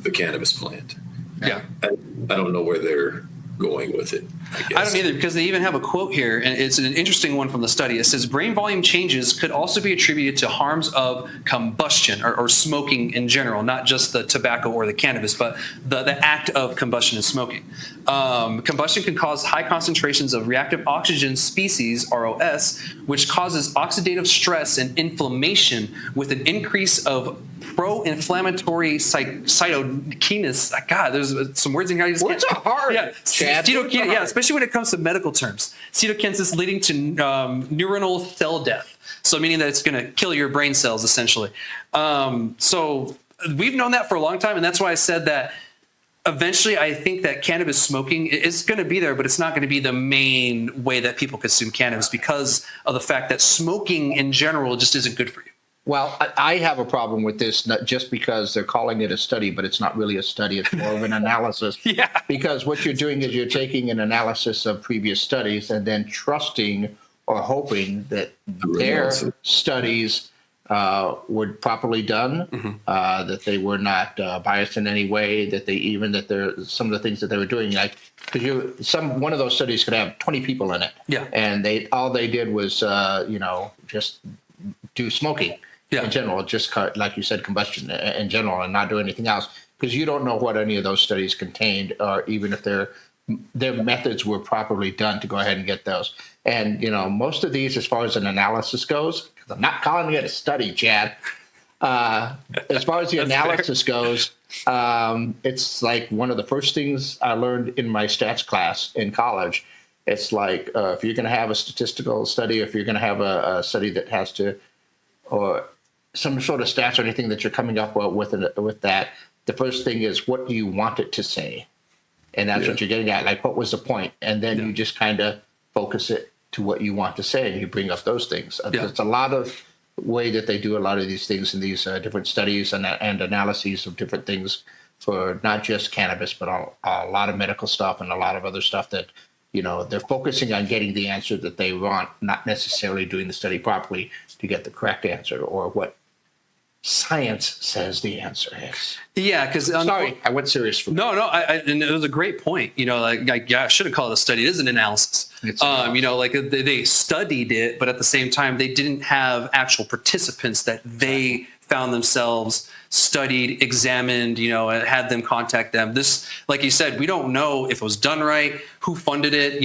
Speaker 2: the cannabis plant?
Speaker 1: Yeah.
Speaker 2: I don't know where they're going with it, I guess.
Speaker 1: I don't either, because they even have a quote here, and it's an interesting one from the study. It says, brain volume changes could also be attributed to harms of combustion or smoking in general, not just the tobacco or the cannabis, but the act of combustion and smoking. Combustion can cause high concentrations of reactive oxygen species, ROS, which causes oxidative stress and inflammation with an increase of pro-inflammatory cytokines. God, there's some words in here.
Speaker 3: Words are hard.
Speaker 1: Yeah, yeah, especially when it comes to medical terms. Cytokinesis leading to neuronal cell death. So meaning that it's going to kill your brain cells, essentially. So we've known that for a long time, and that's why I said that eventually I think that cannabis smoking is going to be there, but it's not going to be the main way that people consume cannabis, because of the fact that smoking in general just isn't good for you.
Speaker 3: Well, I have a problem with this, not just because they're calling it a study, but it's not really a study. It's more of an analysis.
Speaker 1: Yeah.
Speaker 3: Because what you're doing is you're taking an analysis of previous studies and then trusting or hoping that their studies were properly done, that they were not biased in any way, that some of the things that they were doing, like, because one of those studies could have 20 people in it.
Speaker 1: Yeah.
Speaker 3: And all they did was, just do smoking.
Speaker 1: Yeah.
Speaker 3: In general, just like you said, combustion in general, and not do anything else, because you don't know what any of those studies contained, or even if their methods were properly done to go ahead and get those. And most of these, as far as an analysis goes, because I'm not calling it a study, Chad. As far as the analysis goes, it's like one of the first things I learned in my stats class in college. It's like if you're going to have a statistical study, if you're going to have a study that has to, or some sort of stats or anything that you're coming up with that, the first thing is, what do you want it to say? And that's what you're getting at. Like, what was the point? And then you just kind of focus it to what you want to say, and you bring up those things. It's a lot of way that they do a lot of these things in these different studies and analyses of different things for not just cannabis, but a lot of medical stuff and a lot of other stuff that, they're focusing on getting the answer that they want, not necessarily doing the study properly to get the correct answer, or what science says the answer is.
Speaker 1: Yeah, because
Speaker 3: Sorry, I went serious for
Speaker 1: no, and it was a great point. Yeah, I should have called it a study. It is an analysis.
Speaker 3: It's an analysis.
Speaker 1: They studied it, but at the same time, they didn't have actual participants that they found themselves studied, examined, and had them contact them. This, like you said, we don't know if it was done right, who funded it,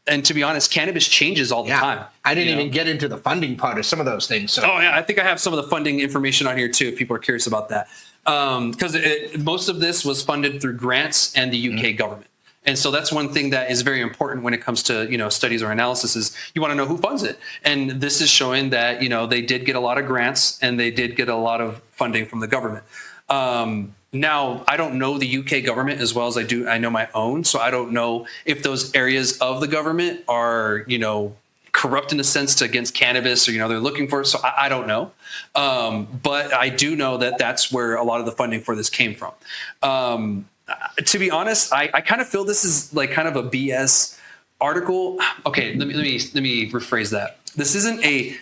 Speaker 1: and to be honest, cannabis changes all the time.
Speaker 3: I didn't even get into the funding part of some of those things. So.
Speaker 1: Oh yeah, I think I have some of the funding information on here too, if people are curious about that. Because most of this was funded through grants and the UK government. And so that's one thing that is very important when it comes to, studies or analysis is you want to know who funds it. And this is showing that, they did get a lot of grants and they did get a lot of funding from the government. Now, I don't know the UK government as well as I know my own. So I don't know if those areas of the government are, corrupt in a sense against cannabis or, they're looking for it. So I don't know. But I do know that that's where a lot of the funding for this came from. To be honest, I kind of feel this is like kind of a BS article. Okay, let me rephrase that. This isn't a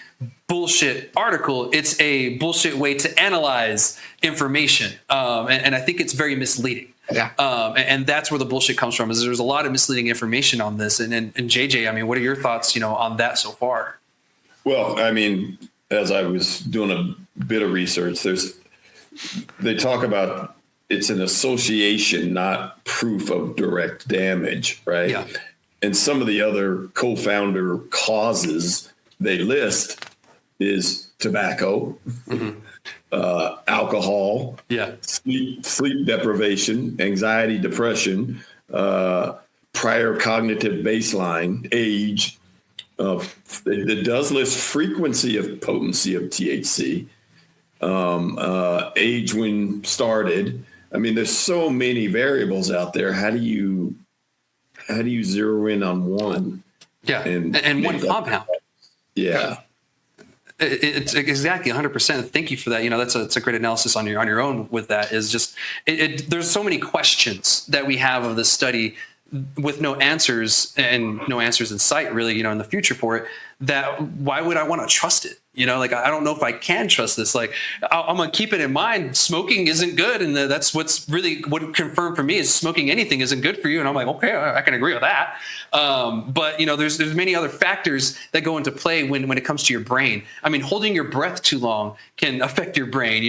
Speaker 1: bullshit article. It's a bullshit way to analyze information. And I think it's very misleading.
Speaker 3: Yeah.
Speaker 1: And that's where the bullshit comes from, is there's a lot of misleading information on this. And JJ, I mean, what are your thoughts, on that so far?
Speaker 2: Well, I mean, as I was doing a bit of research, they talk about it's an association, not proof of direct damage, right?
Speaker 1: Yeah.
Speaker 2: And some of the other co-founder causes they list is tobacco, alcohol, sleep deprivation, anxiety, depression, prior cognitive baseline, age. It does list frequency of potency of THC, age when started. I mean, there's so many variables out there. How do you zero in on one?
Speaker 1: Yeah, and one compound.
Speaker 2: Yeah.
Speaker 1: It's exactly 100%. Thank you for that. That's a great analysis on your own with that. Is just there's so many questions that we have of this study with no answers and no answers in sight really, in the future for it, that why would I want to trust it? I don't know if I can trust this. I'm going to keep it in mind. Smoking isn't good. And that's what confirmed for me is smoking anything isn't good for you. And I'm like, okay, I can agree with that. But there's many other factors that go into play when it comes to your brain. I mean, holding your breath too long can affect your brain,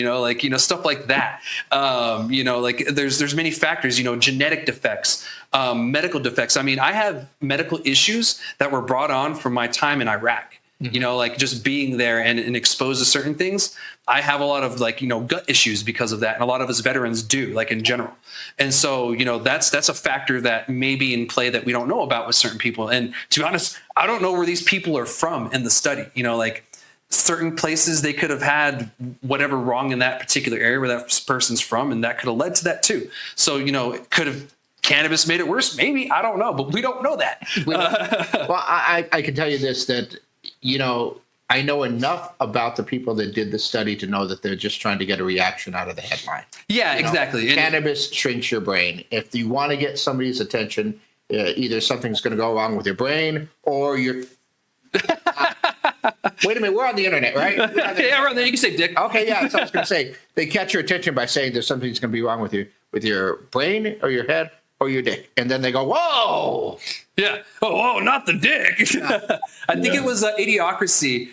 Speaker 1: stuff like that. There's many factors, genetic defects, medical defects. I mean, I have medical issues that were brought on from my time in Iraq. Just being there and exposed to certain things. I have a lot of gut issues because of that. And a lot of us veterans do, in general. And so, that's a factor that may be in play that we don't know about with certain people. And to be honest, I don't know where these people are from in the study, certain places they could have had whatever wrong in that particular area where that person's from. And that could have led to that too. So, could have cannabis made it worse? Maybe, I don't know, but we don't know that.
Speaker 3: Well, I can tell you this, that, I know enough about the people that did the study to know that they're just trying to get a reaction out of the headline.
Speaker 1: Yeah, exactly.
Speaker 3: Cannabis shrinks your brain. If you want to get somebody's attention, either something's going to go wrong with your brain or you're... Wait a minute, we're on the internet, right?
Speaker 1: Yeah, we're on there. You can say dick.
Speaker 3: Okay, yeah, so I was going to say, they catch your attention by saying there's something that's going to be wrong with your brain or your head or your dick. And then they go, whoa!
Speaker 1: Yeah. Oh, not the dick. Yeah. I think it was Idiocracy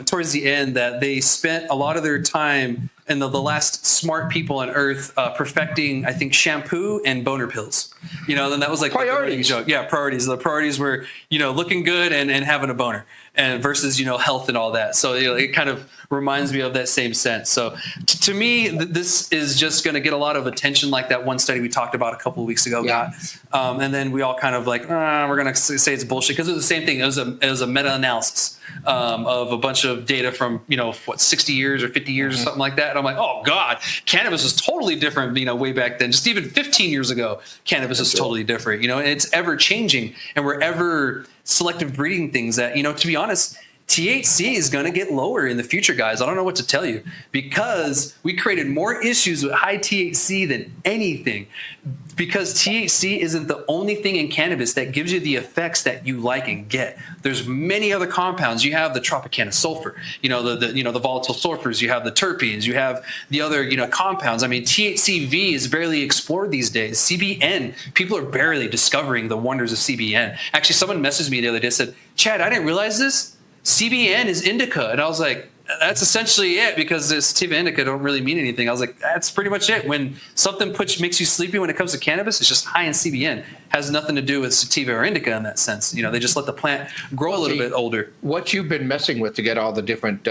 Speaker 1: towards the end that they spent a lot of their time and the last smart people on earth perfecting, I think, shampoo and boner pills. Then that was
Speaker 3: priorities.
Speaker 1: The joke. Yeah, priorities. The priorities were, looking good and having a boner and versus, health and all that. So it kind of reminds me of that same sense. So to me, this is just going to get a lot of attention like that one study we talked about a couple of weeks ago got. And then we all kind of we're going to say it's bullshit because it was the same thing. It was a meta-analysis of a bunch of data from, 60 years or 50 years or something like that. And I'm like, oh God, cannabis was totally different, way back then. Just even 15 years ago, cannabis is totally different, and it's ever changing and we're ever selective breeding things that, to be honest, THC is going to get lower in the future, guys. I don't know what to tell you because we created more issues with high THC than anything. because THC isn't the only thing in cannabis that gives you the effects that you like and get. There's many other compounds. You have the Tropicana sulfur, the volatile sulfurs. You have the terpenes. You have the other, compounds. I mean, THCV is barely explored these days. CBN, people are barely discovering the wonders of CBN. Actually, someone messaged me the other day and said, Chad, I didn't realize this. CBN is indica. And I was like, that's essentially it, because the sativa indica don't really mean anything. I was like, that's pretty much it. When something makes you sleepy when it comes to cannabis, it's just high in CBN. Has nothing to do with sativa or indica in that sense. They just let the plant grow a little bit older.
Speaker 3: What you've been messing with to get all the different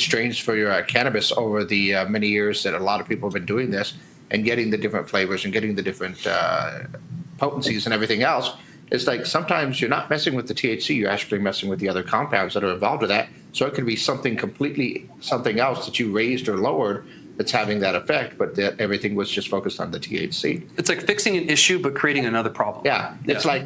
Speaker 3: strains for your cannabis over the many years that a lot of people have been doing this, and getting the different flavors and getting the different potencies and everything else, it's like sometimes you're not messing with the THC, you're actually messing with the other compounds that are involved with that. So it could be something else that you raised or lowered that's having that effect, but that everything was just focused on the THC.
Speaker 1: It's like fixing an issue but creating another problem.
Speaker 3: Yeah, it's like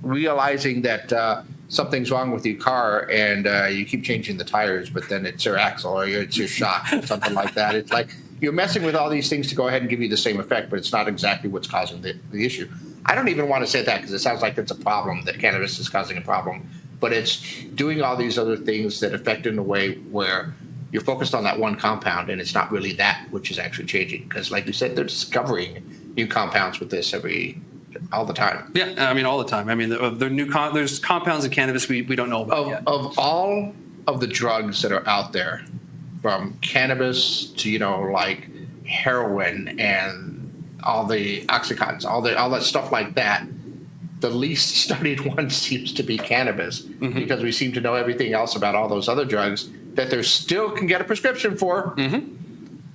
Speaker 3: realizing that something's wrong with your car and you keep changing the tires, but then it's your axle or it's your shock or something like that. It's like you're messing with all these things to go ahead and give you the same effect, but it's not exactly what's causing the issue. I don't even want to say that because it sounds like it's a problem, that cannabis is causing a problem, but it's doing all these other things that affect in a way where you're focused on that one compound and it's not really that which is actually changing. Because like you said, they're discovering new compounds with this all the time.
Speaker 1: Yeah, I mean, all the time. I mean, there's compounds in cannabis we don't know about yet.
Speaker 3: Of all of the drugs that are out there, from cannabis to, like heroin and all the oxycontins, all that stuff like that, the least studied one seems to be cannabis, because we seem to know everything else about all those other drugs that there still can get a prescription for,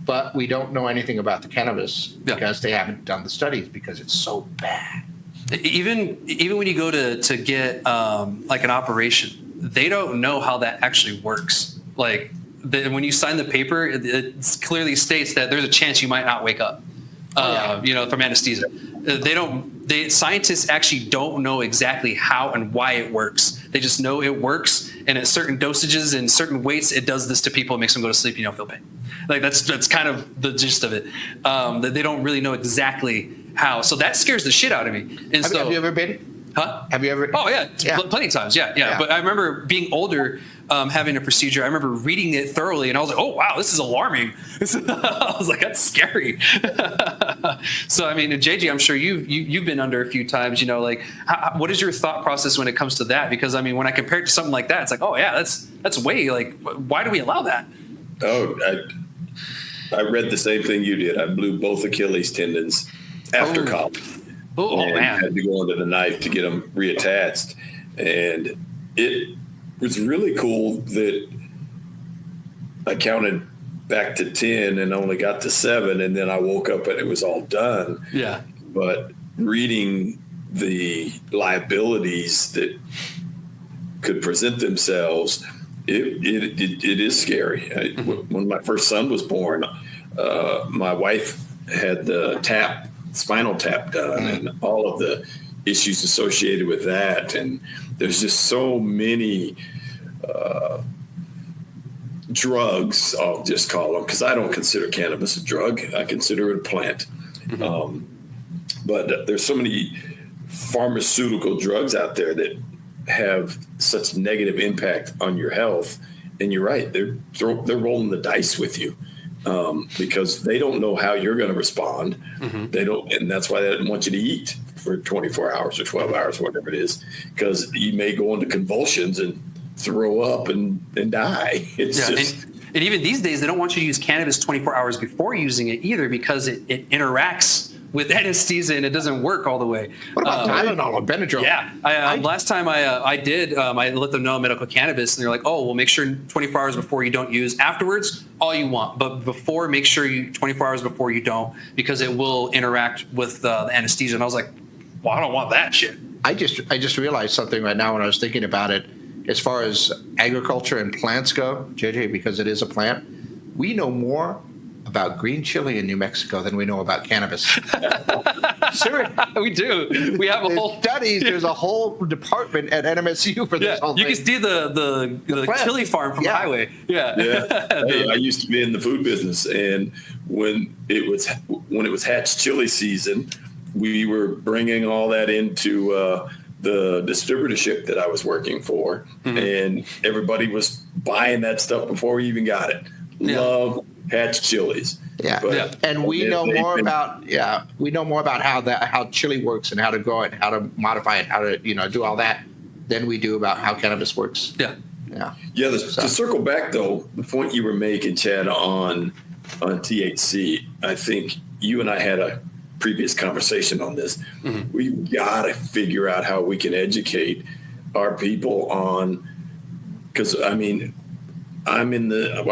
Speaker 3: but we don't know anything about the cannabis because they haven't done the studies because it's so bad.
Speaker 1: Even when you go to get like an operation, they don't know how that actually works. Like when you sign the paper, it clearly states that there's a chance you might not wake up. From anesthesia. Scientists actually don't know exactly how and why it works. They just know it works, and at certain dosages and certain weights, it does this to people, it makes them go to sleep, you don't feel pain. Like that's kind of the gist of it. That they don't really know exactly how. So that scares the shit out of me. And
Speaker 3: have you ever been?
Speaker 1: Huh?
Speaker 3: Have you ever?
Speaker 1: Oh yeah, plenty of times. Yeah. But I remember being older, having a procedure. I remember reading it thoroughly, and I was like, "Oh wow, this is alarming." I was like, "That's scary." So I mean, JJ, I'm sure you've been under a few times. What is your thought process when it comes to that? Because I mean, when I compare it to something like that, it's like, "Oh yeah, that's way like, why do we allow that?"
Speaker 2: Oh, I read the same thing you did. I blew both Achilles tendons after college.
Speaker 1: Oh man!
Speaker 2: Had to go under the knife to get them reattached, and it was really cool that I counted back to 10 and only got to 7, and then I woke up and it was all done.
Speaker 1: Yeah. But
Speaker 2: reading the liabilities that could present themselves, it is scary. When my first son was born, my wife had the spinal tap done, and all of the issues associated with that. And there's just so many drugs, I'll just call them, because I don't consider cannabis a drug. I consider it a plant. But there's so many pharmaceutical drugs out there that have such negative impact on your health. And you're right, they're rolling the dice with you. Because they don't know how you're going to respond. They don't, and that's why they don't want you to eat for 24 hours or 12 hours, whatever it is, because you may go into convulsions and throw up and die.
Speaker 1: And even these days, they don't want you to use cannabis 24 hours before using it either, because it interacts with anesthesia and it doesn't work all the way.
Speaker 3: What about Tylenol or Benadryl?
Speaker 1: Yeah. Last time I did, I let them know medical cannabis, and they're like, oh, well, make sure 24 hours before you don't use. Afterwards, all you want. But before, make sure 24 hours before you don't, because it will interact with the anesthesia. And I was like, well, I don't want that shit.
Speaker 3: I just realized something right now when I was thinking about it. As far as agriculture and plants go, JJ, because it is a plant, we know more about green chili in New Mexico than we know about cannabis. Seriously.
Speaker 1: We do. We have a whole
Speaker 3: studies. There's a whole department at NMSU for this whole
Speaker 1: you
Speaker 3: thing.
Speaker 1: can see the chili farm from the highway.
Speaker 2: Yeah. Hey, I used to be in the food business, and when it was Hatch chili season, we were bringing all that into the distributorship that I was working for, and everybody was buying that stuff before we even got it. Love Hatch chilies.
Speaker 3: And we know more about how chili works and how to grow it, how to modify it, how to do all that than we do about how cannabis works.
Speaker 2: To circle back though, the point you were making, Chad, on THC, I think you and I had a previous conversation on this. We got to figure out how we can educate our people on, because I mean, I'm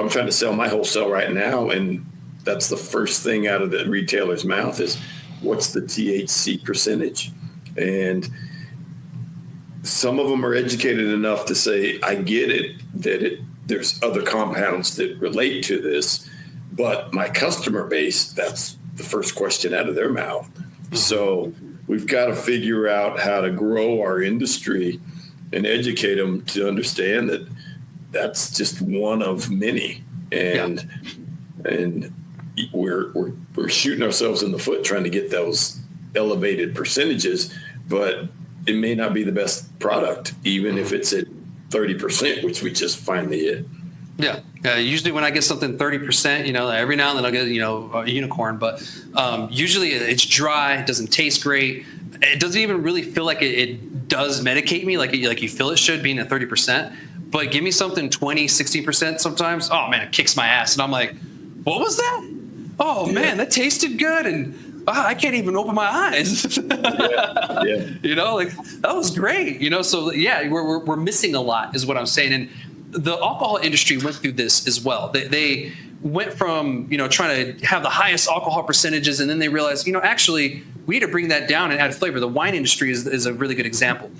Speaker 2: trying to sell my wholesale right now, and that's the first thing out of the retailer's mouth is, what's the THC percentage? And some of them are educated enough to say, I get it, that there's other compounds that relate to this, but my customer base, that's the first question out of their mouth. So we've got to figure out how to grow our industry and educate them to understand that that's just one of many. And we're shooting ourselves in the foot trying to get those elevated percentages, but it may not be the best product, even if it's at 30%, which we just finally hit.
Speaker 1: Usually when I get something 30%, every now and then I'll get, a unicorn, but usually it's dry, it doesn't taste great. It doesn't even really feel like it does medicate me like you feel it should, being at 30%. But give me something 20, 60% sometimes, oh man, it kicks my ass. And I'm like, what was that? Oh man, that tasted good. And I can't even open my eyes. That was great. So we're missing a lot is what I'm saying. And the alcohol industry went through this as well. They went from, trying to have the highest alcohol percentages, and then they realized, actually, we need to bring that down and add flavor. The wine industry is a really good example.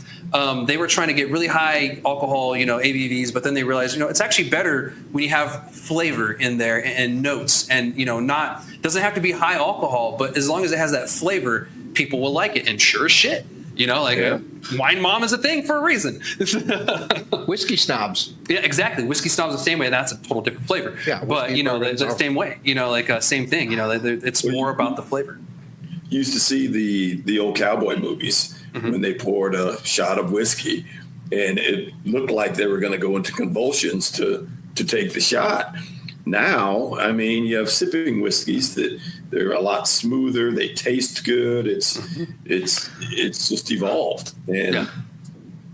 Speaker 1: They were trying to get really high alcohol, ABVs, but then they realized, it's actually better when you have flavor in there and notes, and doesn't have to be high alcohol, but as long as it has that flavor, people will like it. And sure as shit, wine mom is a thing for a reason.
Speaker 3: Whiskey snobs.
Speaker 1: Yeah, exactly. Whiskey snobs the same way. That's a total different flavor.
Speaker 3: Yeah,
Speaker 1: but the same way. Same thing. It's more about the flavor.
Speaker 2: You used to see the old cowboy movies when they poured a shot of whiskey, and it looked like they were going to go into convulsions to take the shot. Now, I mean, you have sipping whiskeys that they're a lot smoother. They taste good. It's just evolved, and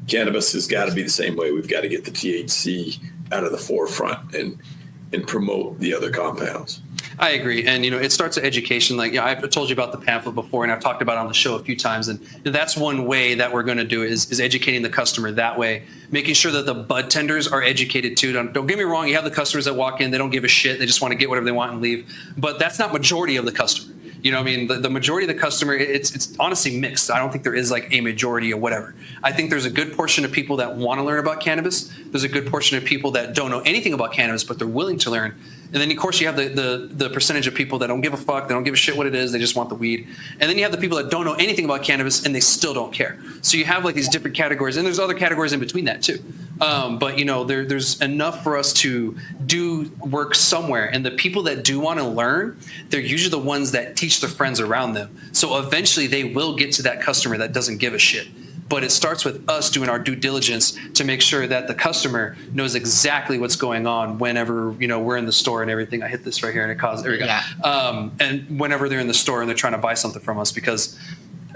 Speaker 2: cannabis has got to be the same way. We've got to get the THC out of the forefront and promote the other compounds.
Speaker 1: I agree. And, it starts at education. I've told you about the pamphlet before, and I've talked about it on the show a few times. And that's one way that we're going to do it is educating the customer that way, making sure that the bud tenders are educated too. Don't get me wrong. You have the customers that walk in, they don't give a shit. They just want to get whatever they want and leave. But that's not majority of the customer. The majority of the customer, it's honestly mixed. I don't think there is a majority or whatever. I think there's a good portion of people that want to learn about cannabis. There's a good portion of people that don't know anything about cannabis, but they're willing to learn. And then, of course, you have the percentage of people that don't give a fuck. They don't give a shit what it is. They just want the weed. And then you have the people that don't know anything about cannabis and they still don't care. So you have these different categories, and there's other categories in between that too. But there's enough for us to do work somewhere. And the people that do want to learn, they're usually the ones that teach their friends around them. So eventually they will get to that customer that doesn't give a shit. But it starts with us doing our due diligence to make sure that the customer knows exactly what's going on whenever, we're in the store and everything. I hit this right here and it caused, there we go. Yeah. And whenever they're in the store and they're trying to buy something from us, because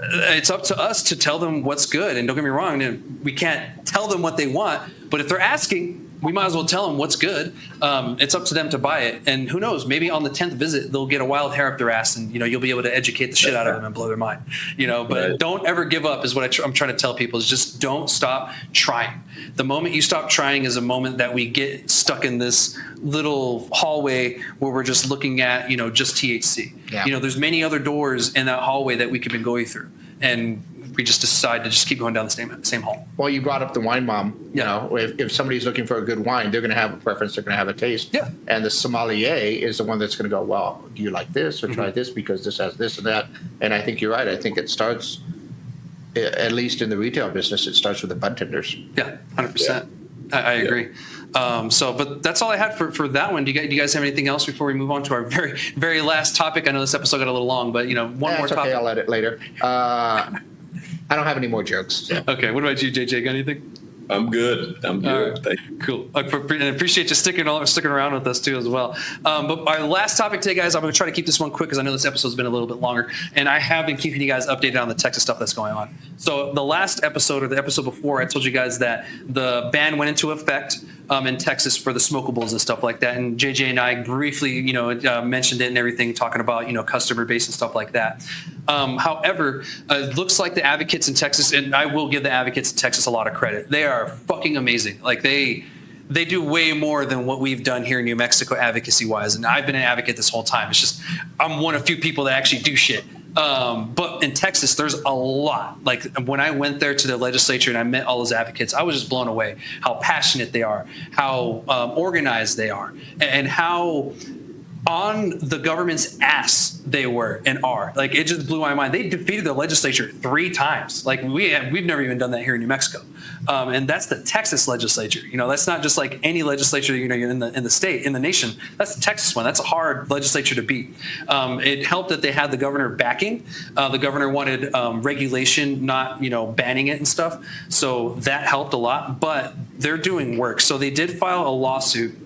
Speaker 1: it's up to us to tell them what's good. And don't get me wrong, we can't tell them what they want, but if they're asking, we might as well tell them what's good. It's up to them to buy it. And who knows, maybe on the 10th visit, they'll get a wild hair up their ass and, you'll be able to educate the shit out of them and blow their mind, but don't ever give up is what I'm trying to tell people is just don't stop trying. The moment you stop trying is a moment that we get stuck in this little hallway where we're just looking at, just THC. Yeah. There's many other doors in that hallway that we could be going through. And we just decide to just keep going down the same hole.
Speaker 3: Well, you brought up the wine mom. You know, if somebody's looking for a good wine, they're going to have a preference. They're going to have a taste.
Speaker 1: Yeah.
Speaker 3: And the sommelier is the one that's going to go, well, do you like this or try this because this has this and that? And I think you're right. I think it starts, at least in the retail business, it starts with the budtenders.
Speaker 1: Yeah, 100%. I agree. But that's all I had for that one. Do you guys have anything else before we move on to our very, very last topic? I know this episode got a little long, but one more topic.
Speaker 3: Okay, I'll edit later. I don't have any more jokes. So.
Speaker 1: Okay, what about you, JJ? Got anything?
Speaker 2: I'm good.
Speaker 1: Right.
Speaker 2: Thank you.
Speaker 1: Cool. I appreciate you sticking around with us too as well. But our last topic today, guys, I'm going to try to keep this one quick because I know this episode's been a little bit longer, and I have been keeping you guys updated on the Texas stuff that's going on. So the last episode or the episode before, I told you guys that the ban went into effect in Texas for the smokables and stuff like that. And JJ and I briefly, mentioned it and everything, talking about, customer base and stuff like that. However, it looks like the advocates in Texas, and I will give the advocates in Texas a lot of credit. They are fucking amazing. Like they do way more than what we've done here in New Mexico advocacy wise. And I've been an advocate this whole time. It's just, I'm one of few people that actually do shit. But in Texas, there's a lot. Like when I went there to the legislature and I met all those advocates, I was just blown away how passionate they are, how organized they are, and how on the government's ass they were and are. Like it just blew my mind. They defeated the legislature 3 times. Like we've never even done that here in New Mexico. And that's the Texas legislature. That's not just like any legislature, in the state, in the nation. That's the Texas one. That's a hard legislature to beat. It helped that they had the governor backing. The governor wanted regulation, not, banning it and stuff. So that helped a lot, but they're doing work. So they did file a lawsuit,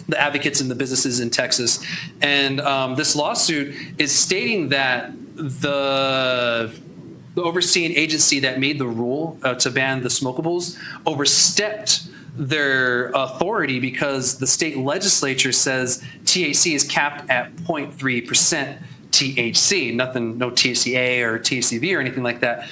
Speaker 1: the advocates and the businesses in Texas. And this lawsuit is stating that the overseeing agency that made the rule to ban the smokables overstepped their authority because the state legislature says THC is capped at 0.3% THC, no THCA or THCV or anything like that.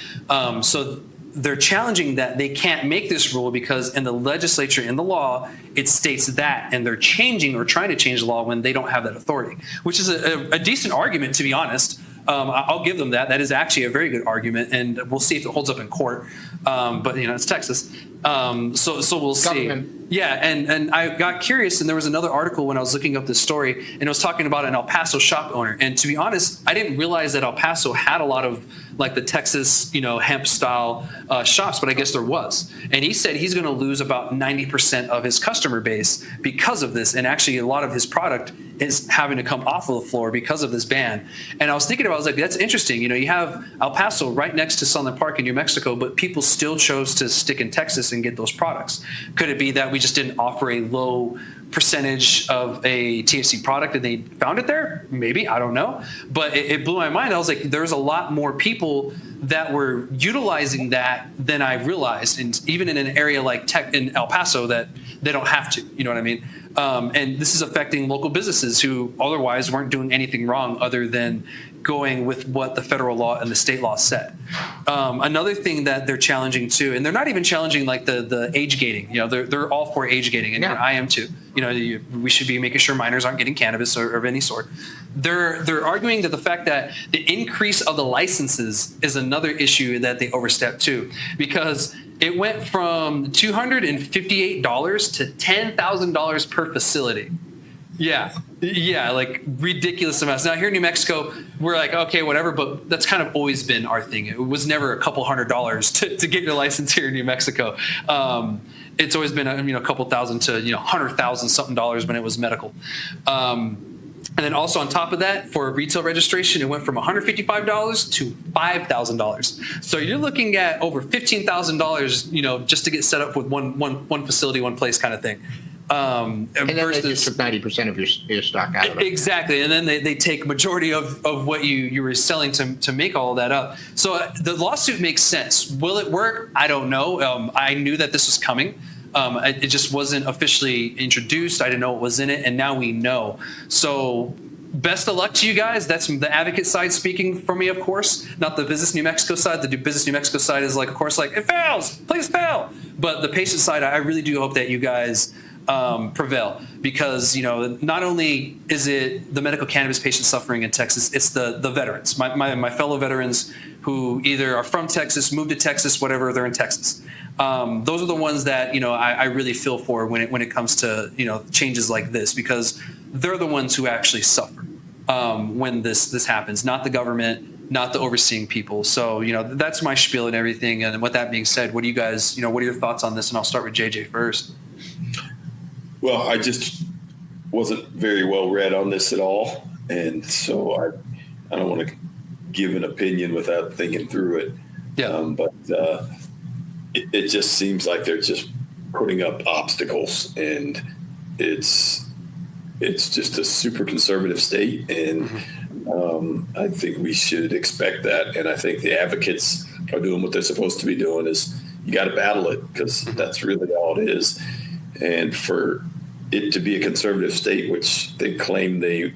Speaker 1: So they're challenging that they can't make this rule because in the legislature, in the law, it states that, and they're changing or trying to change the law when they don't have that authority, which is a decent argument, to be honest. I'll give them that. That is actually a very good argument, and we'll see if it holds up in court. But it's Texas, so we'll see.
Speaker 3: Government.
Speaker 1: Yeah, and I got curious, and there was another article when I was looking up this story, and it was talking about an El Paso shop owner. And to be honest, I didn't realize that El Paso had a lot of like the Texas, hemp style shops, but I guess there was. And he said he's going to lose about 90% of his customer base because of this, and actually a lot of his product is having to come off of the floor because of this ban. And I was thinking about, I was like, that's interesting. You have El Paso right next to Sunland Park in New Mexico, but people still chose to stick in Texas and get those products. Could it be that we just didn't offer a low percentage of a THC product and they found it there? Maybe, I don't know. But it blew my mind. I was like, there's a lot more people that were utilizing that than I realized. And even in an area like in El Paso that they don't have to, you know what I mean? And this is affecting local businesses who otherwise weren't doing anything wrong other than going with what the federal law and the state law said. Another thing that they're challenging too, and they're not even challenging like the age gating. They're all for age gating, and I am too. We should be making sure minors aren't getting cannabis or of any sort. They're arguing that the fact that the increase of the licenses is another issue that they overstepped too, because it went from $258 to $10,000 per facility. Yeah, like ridiculous amounts. Now here in New Mexico, we're like, okay, whatever, but that's kind of always been our thing. It was never a couple $100s to get your license here in New Mexico. It's always been a couple thousand to $100,000 something dollars when it was medical. And then also on top of that, for retail registration, it went from $155 to $5,000. So you're looking at over $15,000, just to get set up with one facility, one place kind of thing.
Speaker 3: And then they just took 90% of your stock out of it.
Speaker 1: Exactly. And then they take majority of what you were selling to make all of that up. So the lawsuit makes sense. Will it work? I don't know. I knew that this was coming. It just wasn't officially introduced. I didn't know what was in it, and now we know. So best of luck to you guys. That's the advocate side speaking for me, of course, not the Business New Mexico side. The Business New Mexico side is like, of course, like, it fails, please fail. But the patient side, I really do hope that you guys prevail, because not only is it the medical cannabis patients suffering in Texas, it's the veterans, my fellow veterans who either are from Texas, moved to Texas, whatever, they're in Texas. Those are the ones that I really feel for when it comes to changes like this, because they're the ones who actually suffer when this happens, not the government, not the overseeing people. So that's my spiel and everything. And with that being said, what do you guys what are your thoughts on this? And I'll start with JJ first.
Speaker 2: Well, I just wasn't very well read on this at all, and so I don't want to give an opinion without thinking through it.
Speaker 1: Yeah.
Speaker 2: But it just seems like they're just putting up obstacles, and it's just a super conservative state, and I think we should expect that. And I think the advocates are doing what they're supposed to be doing. Is you got to battle it, because that's really all it is. And for it to be a conservative state, which they claim they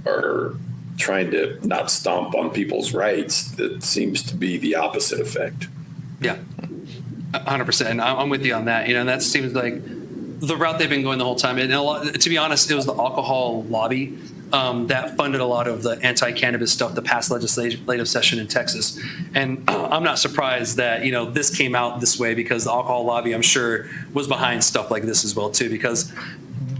Speaker 2: are trying to not stomp on people's rights, that seems to be the opposite effect.
Speaker 1: Yeah, 100%. And I'm with you on that. And that seems like the route they've been going the whole time. And to be honest, it was the alcohol lobby that funded a lot of the anti-cannabis stuff, the past legislative session in Texas. And I'm not surprised that, this came out this way, because the alcohol lobby, I'm sure, was behind stuff like this as well, too, because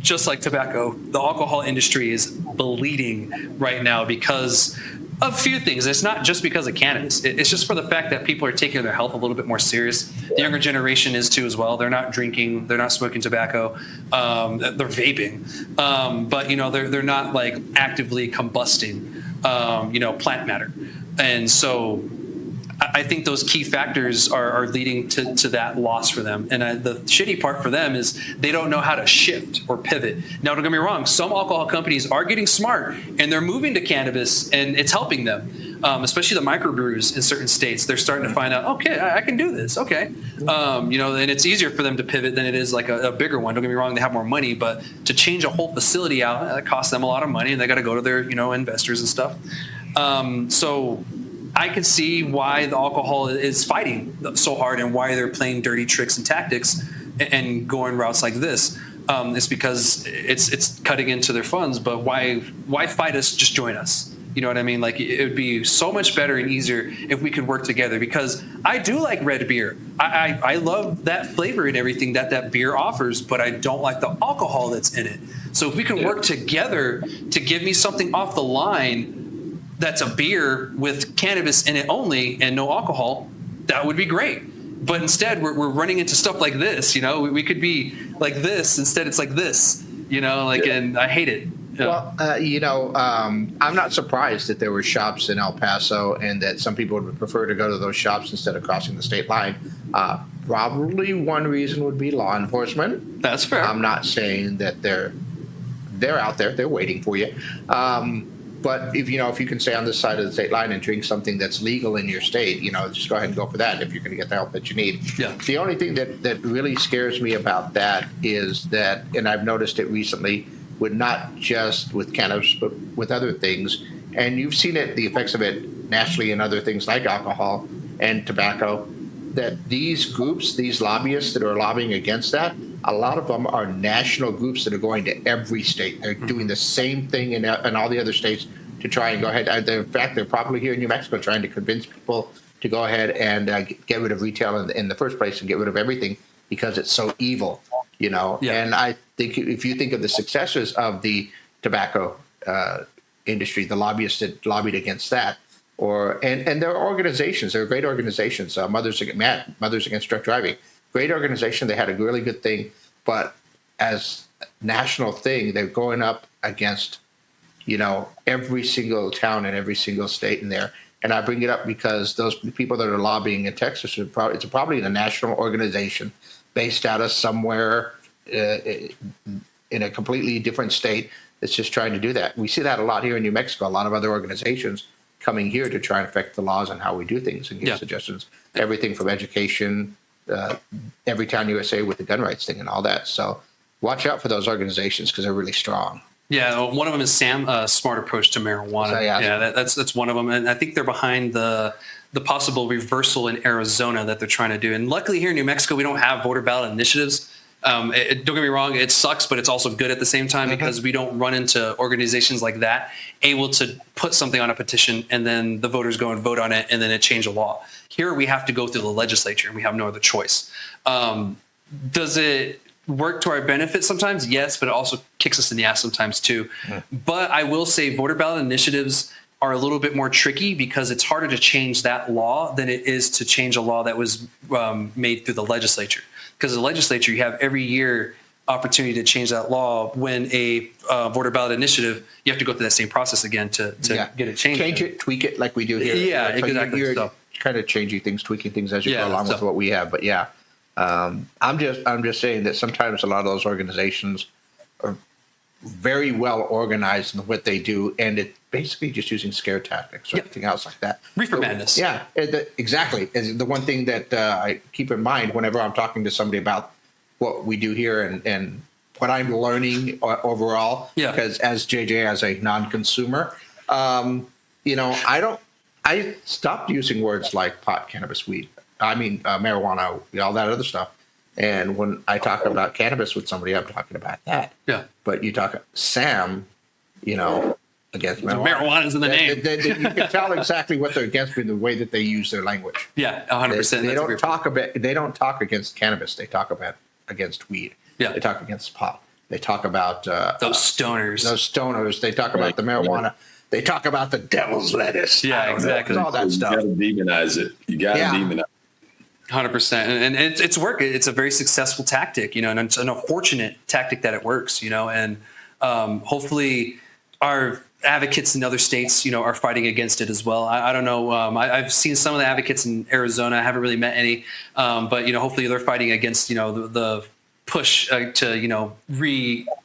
Speaker 1: just like tobacco, the alcohol industry is bleeding right now because of a few things. It's not just because of cannabis. It's just for the fact that people are taking their health a little bit more serious. The younger generation is too as well. They're not drinking. They're not smoking tobacco. They're vaping. But, they're not like actively combusting, plant matter. And so I think those key factors are leading to that loss for them. And the shitty part for them is they don't know how to shift or pivot. Now, don't get me wrong. Some alcohol companies are getting smart, and they're moving to cannabis, and it's helping them, especially the microbrews in certain states. They're starting to find out, okay, I can do this. Okay. And it's easier for them to pivot than it is like a bigger one. Don't get me wrong. They have more money, but to change a whole facility out, that costs them a lot of money, and they got to go to their, investors and stuff. So I can see why the alcohol is fighting so hard, and why they're playing dirty tricks and tactics and going routes like this. It's because it's cutting into their funds. But why fight us? Just join us. You know what I mean? Like, it would be so much better and easier if we could work together, because I do like red beer. I love that flavor and everything that beer offers, but I don't like the alcohol that's in it. So if we can work together to give me something off the line that's a beer with cannabis in it only and no alcohol, that would be great. But instead, we're running into stuff like this. We could be like this. Instead, it's like this. And I hate it.
Speaker 3: Well, I'm not surprised that there were shops in El Paso, and that some people would prefer to go to those shops instead of crossing the state line. Probably one reason would be law enforcement.
Speaker 1: That's fair.
Speaker 3: I'm not saying that they're out there. They're waiting for you. But if you can stay on this side of the state line and drink something that's legal in your state, just go ahead and go for that if you're going to get the help that you need.
Speaker 1: Yeah.
Speaker 3: The only thing that really scares me about that is that, and I've noticed it recently, with not just with cannabis, but with other things, and you've seen it, the effects of it nationally in other things like alcohol and tobacco, that these groups, these lobbyists that are lobbying against that, a lot of them are national groups that are going to every state. They're doing the same thing in all the other states to try and go ahead. In fact, they're probably here in New Mexico trying to convince people to go ahead and get rid of retail in the first place, and get rid of everything because it's so evil, Yeah. And I think if you think of the successes of the tobacco industry, the lobbyists that lobbied against that, and there are organizations, there are great organizations, Mothers Against Drunk Driving, great organization. They had a really good thing, but as national thing, they're going up against, every single town and every single state in there. And I bring it up because those people that are lobbying in Texas it's probably a national organization based out of somewhere in a completely different state that's just trying to do that. We see that a lot here in New Mexico. A lot of other organizations coming here to try and affect the laws and how we do things and give suggestions. Everything from education, Everytown USA with the gun rights thing and all that. So watch out for those organizations because they're really strong.
Speaker 1: Yeah, one of them is Smart Approach to Marijuana. So, yeah, that's one of them, and I think they're behind the possible reversal in Arizona that they're trying to do. And luckily here in New Mexico, we don't have voter ballot initiatives. Don't get me wrong, it sucks, but it's also good at the same time because we don't run into organizations like that able to put something on a petition and then the voters go and vote on it and then it change a law. Here we have to go through the legislature and we have no other choice. Does it work to our benefit sometimes? Yes, but it also kicks us in the ass sometimes too. But I will say voter ballot initiatives are a little bit more tricky because it's harder to change that law than it is to change a law that was made through the legislature. Because the legislature, you have every year opportunity to change that law. When a voter ballot initiative, you have to go through that same process again to get it changed.
Speaker 3: Change it, tweak it like we do here.
Speaker 1: Yeah,
Speaker 3: So
Speaker 1: exactly.
Speaker 3: You're kind of changing things, tweaking things as you go along with what we have. But yeah, I'm just saying that sometimes a lot of those organizations are very well organized in what they do, and it basically just using scare tactics or anything else like that.
Speaker 1: Reefer madness.
Speaker 3: Yeah, exactly. Is the one thing that I keep in mind whenever I'm talking to somebody about what we do here and what I'm learning overall. Yeah. Because as JJ, as a non-consumer, I stopped using words like pot, cannabis, weed. I mean, marijuana, all that other stuff. And when I talk about cannabis with somebody, I'm talking about that. Yeah. But you talk Sam, against marijuana.
Speaker 1: Marijuana's in the name.
Speaker 3: You can tell exactly what they're against in the way that they use their language.
Speaker 1: Yeah, 100%.
Speaker 3: They don't talk against cannabis. They talk against weed. Yeah. They talk against pot. They talk about
Speaker 1: those stoners.
Speaker 3: They talk about the marijuana. They talk about the devil's lettuce.
Speaker 1: Yeah, exactly.
Speaker 3: All that stuff.
Speaker 2: You got to demonize it. You got to demonize it.
Speaker 1: 100%. And it's work. It's a very successful tactic, and it's an unfortunate tactic that it works, and hopefully our advocates in other states, are fighting against it as well. I don't know. I've seen some of the advocates in Arizona. I haven't really met any, but, hopefully they're fighting against, the push to,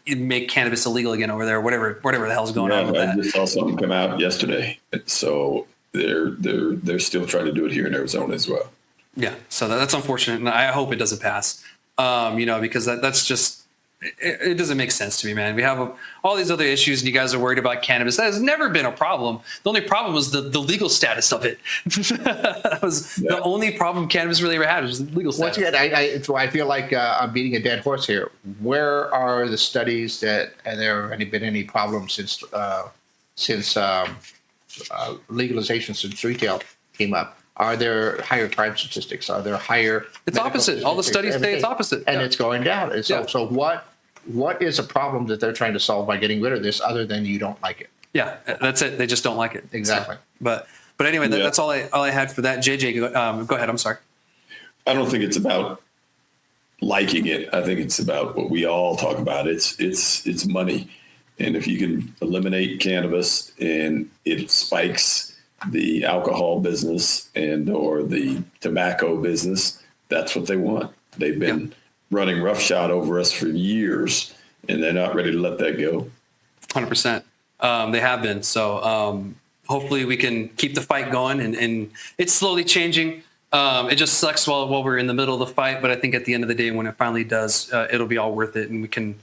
Speaker 1: make cannabis illegal again over there, whatever the hell's going on with that.
Speaker 2: I just saw something come out yesterday. So they're still trying to do it here in Arizona as well.
Speaker 1: Yeah, so that's unfortunate, and I hope it doesn't pass. Because that's just it doesn't make sense to me, man. We have all these other issues, and you guys are worried about cannabis. That has never been a problem. The only problem was the legal status of it. That was the only problem cannabis really ever had, was the legal status.
Speaker 3: Once again, I feel like I'm beating a dead horse here. Where are the studies that have there been any problems since legalization, since retail came up? Are there higher crime statistics? Are there higher?
Speaker 1: It's opposite. All the studies say it's opposite,
Speaker 3: and it's going down. And so what is a problem that they're trying to solve by getting rid of this, other than you don't like it?
Speaker 1: Yeah, that's it. They just don't like it.
Speaker 3: Exactly.
Speaker 1: So, but anyway, that's all I had for that. JJ, go ahead. I'm sorry.
Speaker 2: I don't think it's about liking it. I think it's about what we all talk about. It's money, and if you can eliminate cannabis and it spikes the alcohol business or the tobacco business, that's what they want. They've been running roughshod over us for years, and they're not ready to let that go.
Speaker 1: 100%. They have been. So hopefully we can keep the fight going, and it's slowly changing. It just sucks while we're in the middle of the fight, but I think at the end of the day, when it finally does, it'll be all worth it, and we can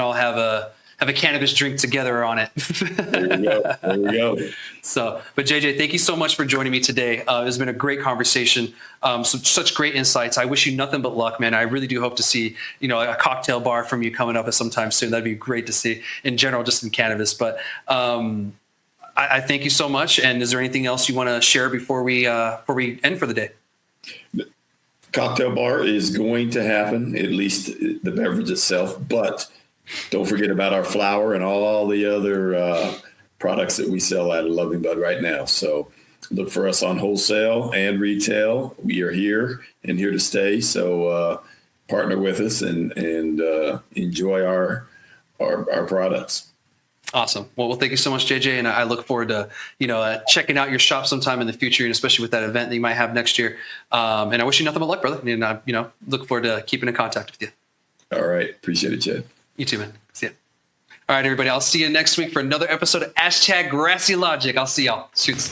Speaker 1: all have a cannabis drink together on it.
Speaker 2: There we go.
Speaker 1: So, but JJ, thank you so much for joining me today. It's been a great conversation. Such great insights. I wish you nothing but luck, man. I really do hope to see, a cocktail bar from you coming up at sometime soon. That'd be great to see in general, just in cannabis. But I thank you so much. And is there anything else you want to share before we end for the day?
Speaker 2: Cocktail bar is going to happen, at least the beverage itself, but don't forget about our flower and all the other products that we sell out of Loving Bud right now. So look for us on wholesale and retail. We are here and here to stay. So partner with us and enjoy our products.
Speaker 1: Awesome. Well, thank you so much, JJ. And I look forward to, checking out your shop sometime in the future, and especially with that event that you might have next year. And I wish you nothing but luck, brother. And, look forward to keeping in contact with you.
Speaker 2: All right. Appreciate it, Jed.
Speaker 1: You too, man. See ya. All right, everybody. I'll see you next week for another episode of #GrassyLogic. I'll see y'all. Shoots.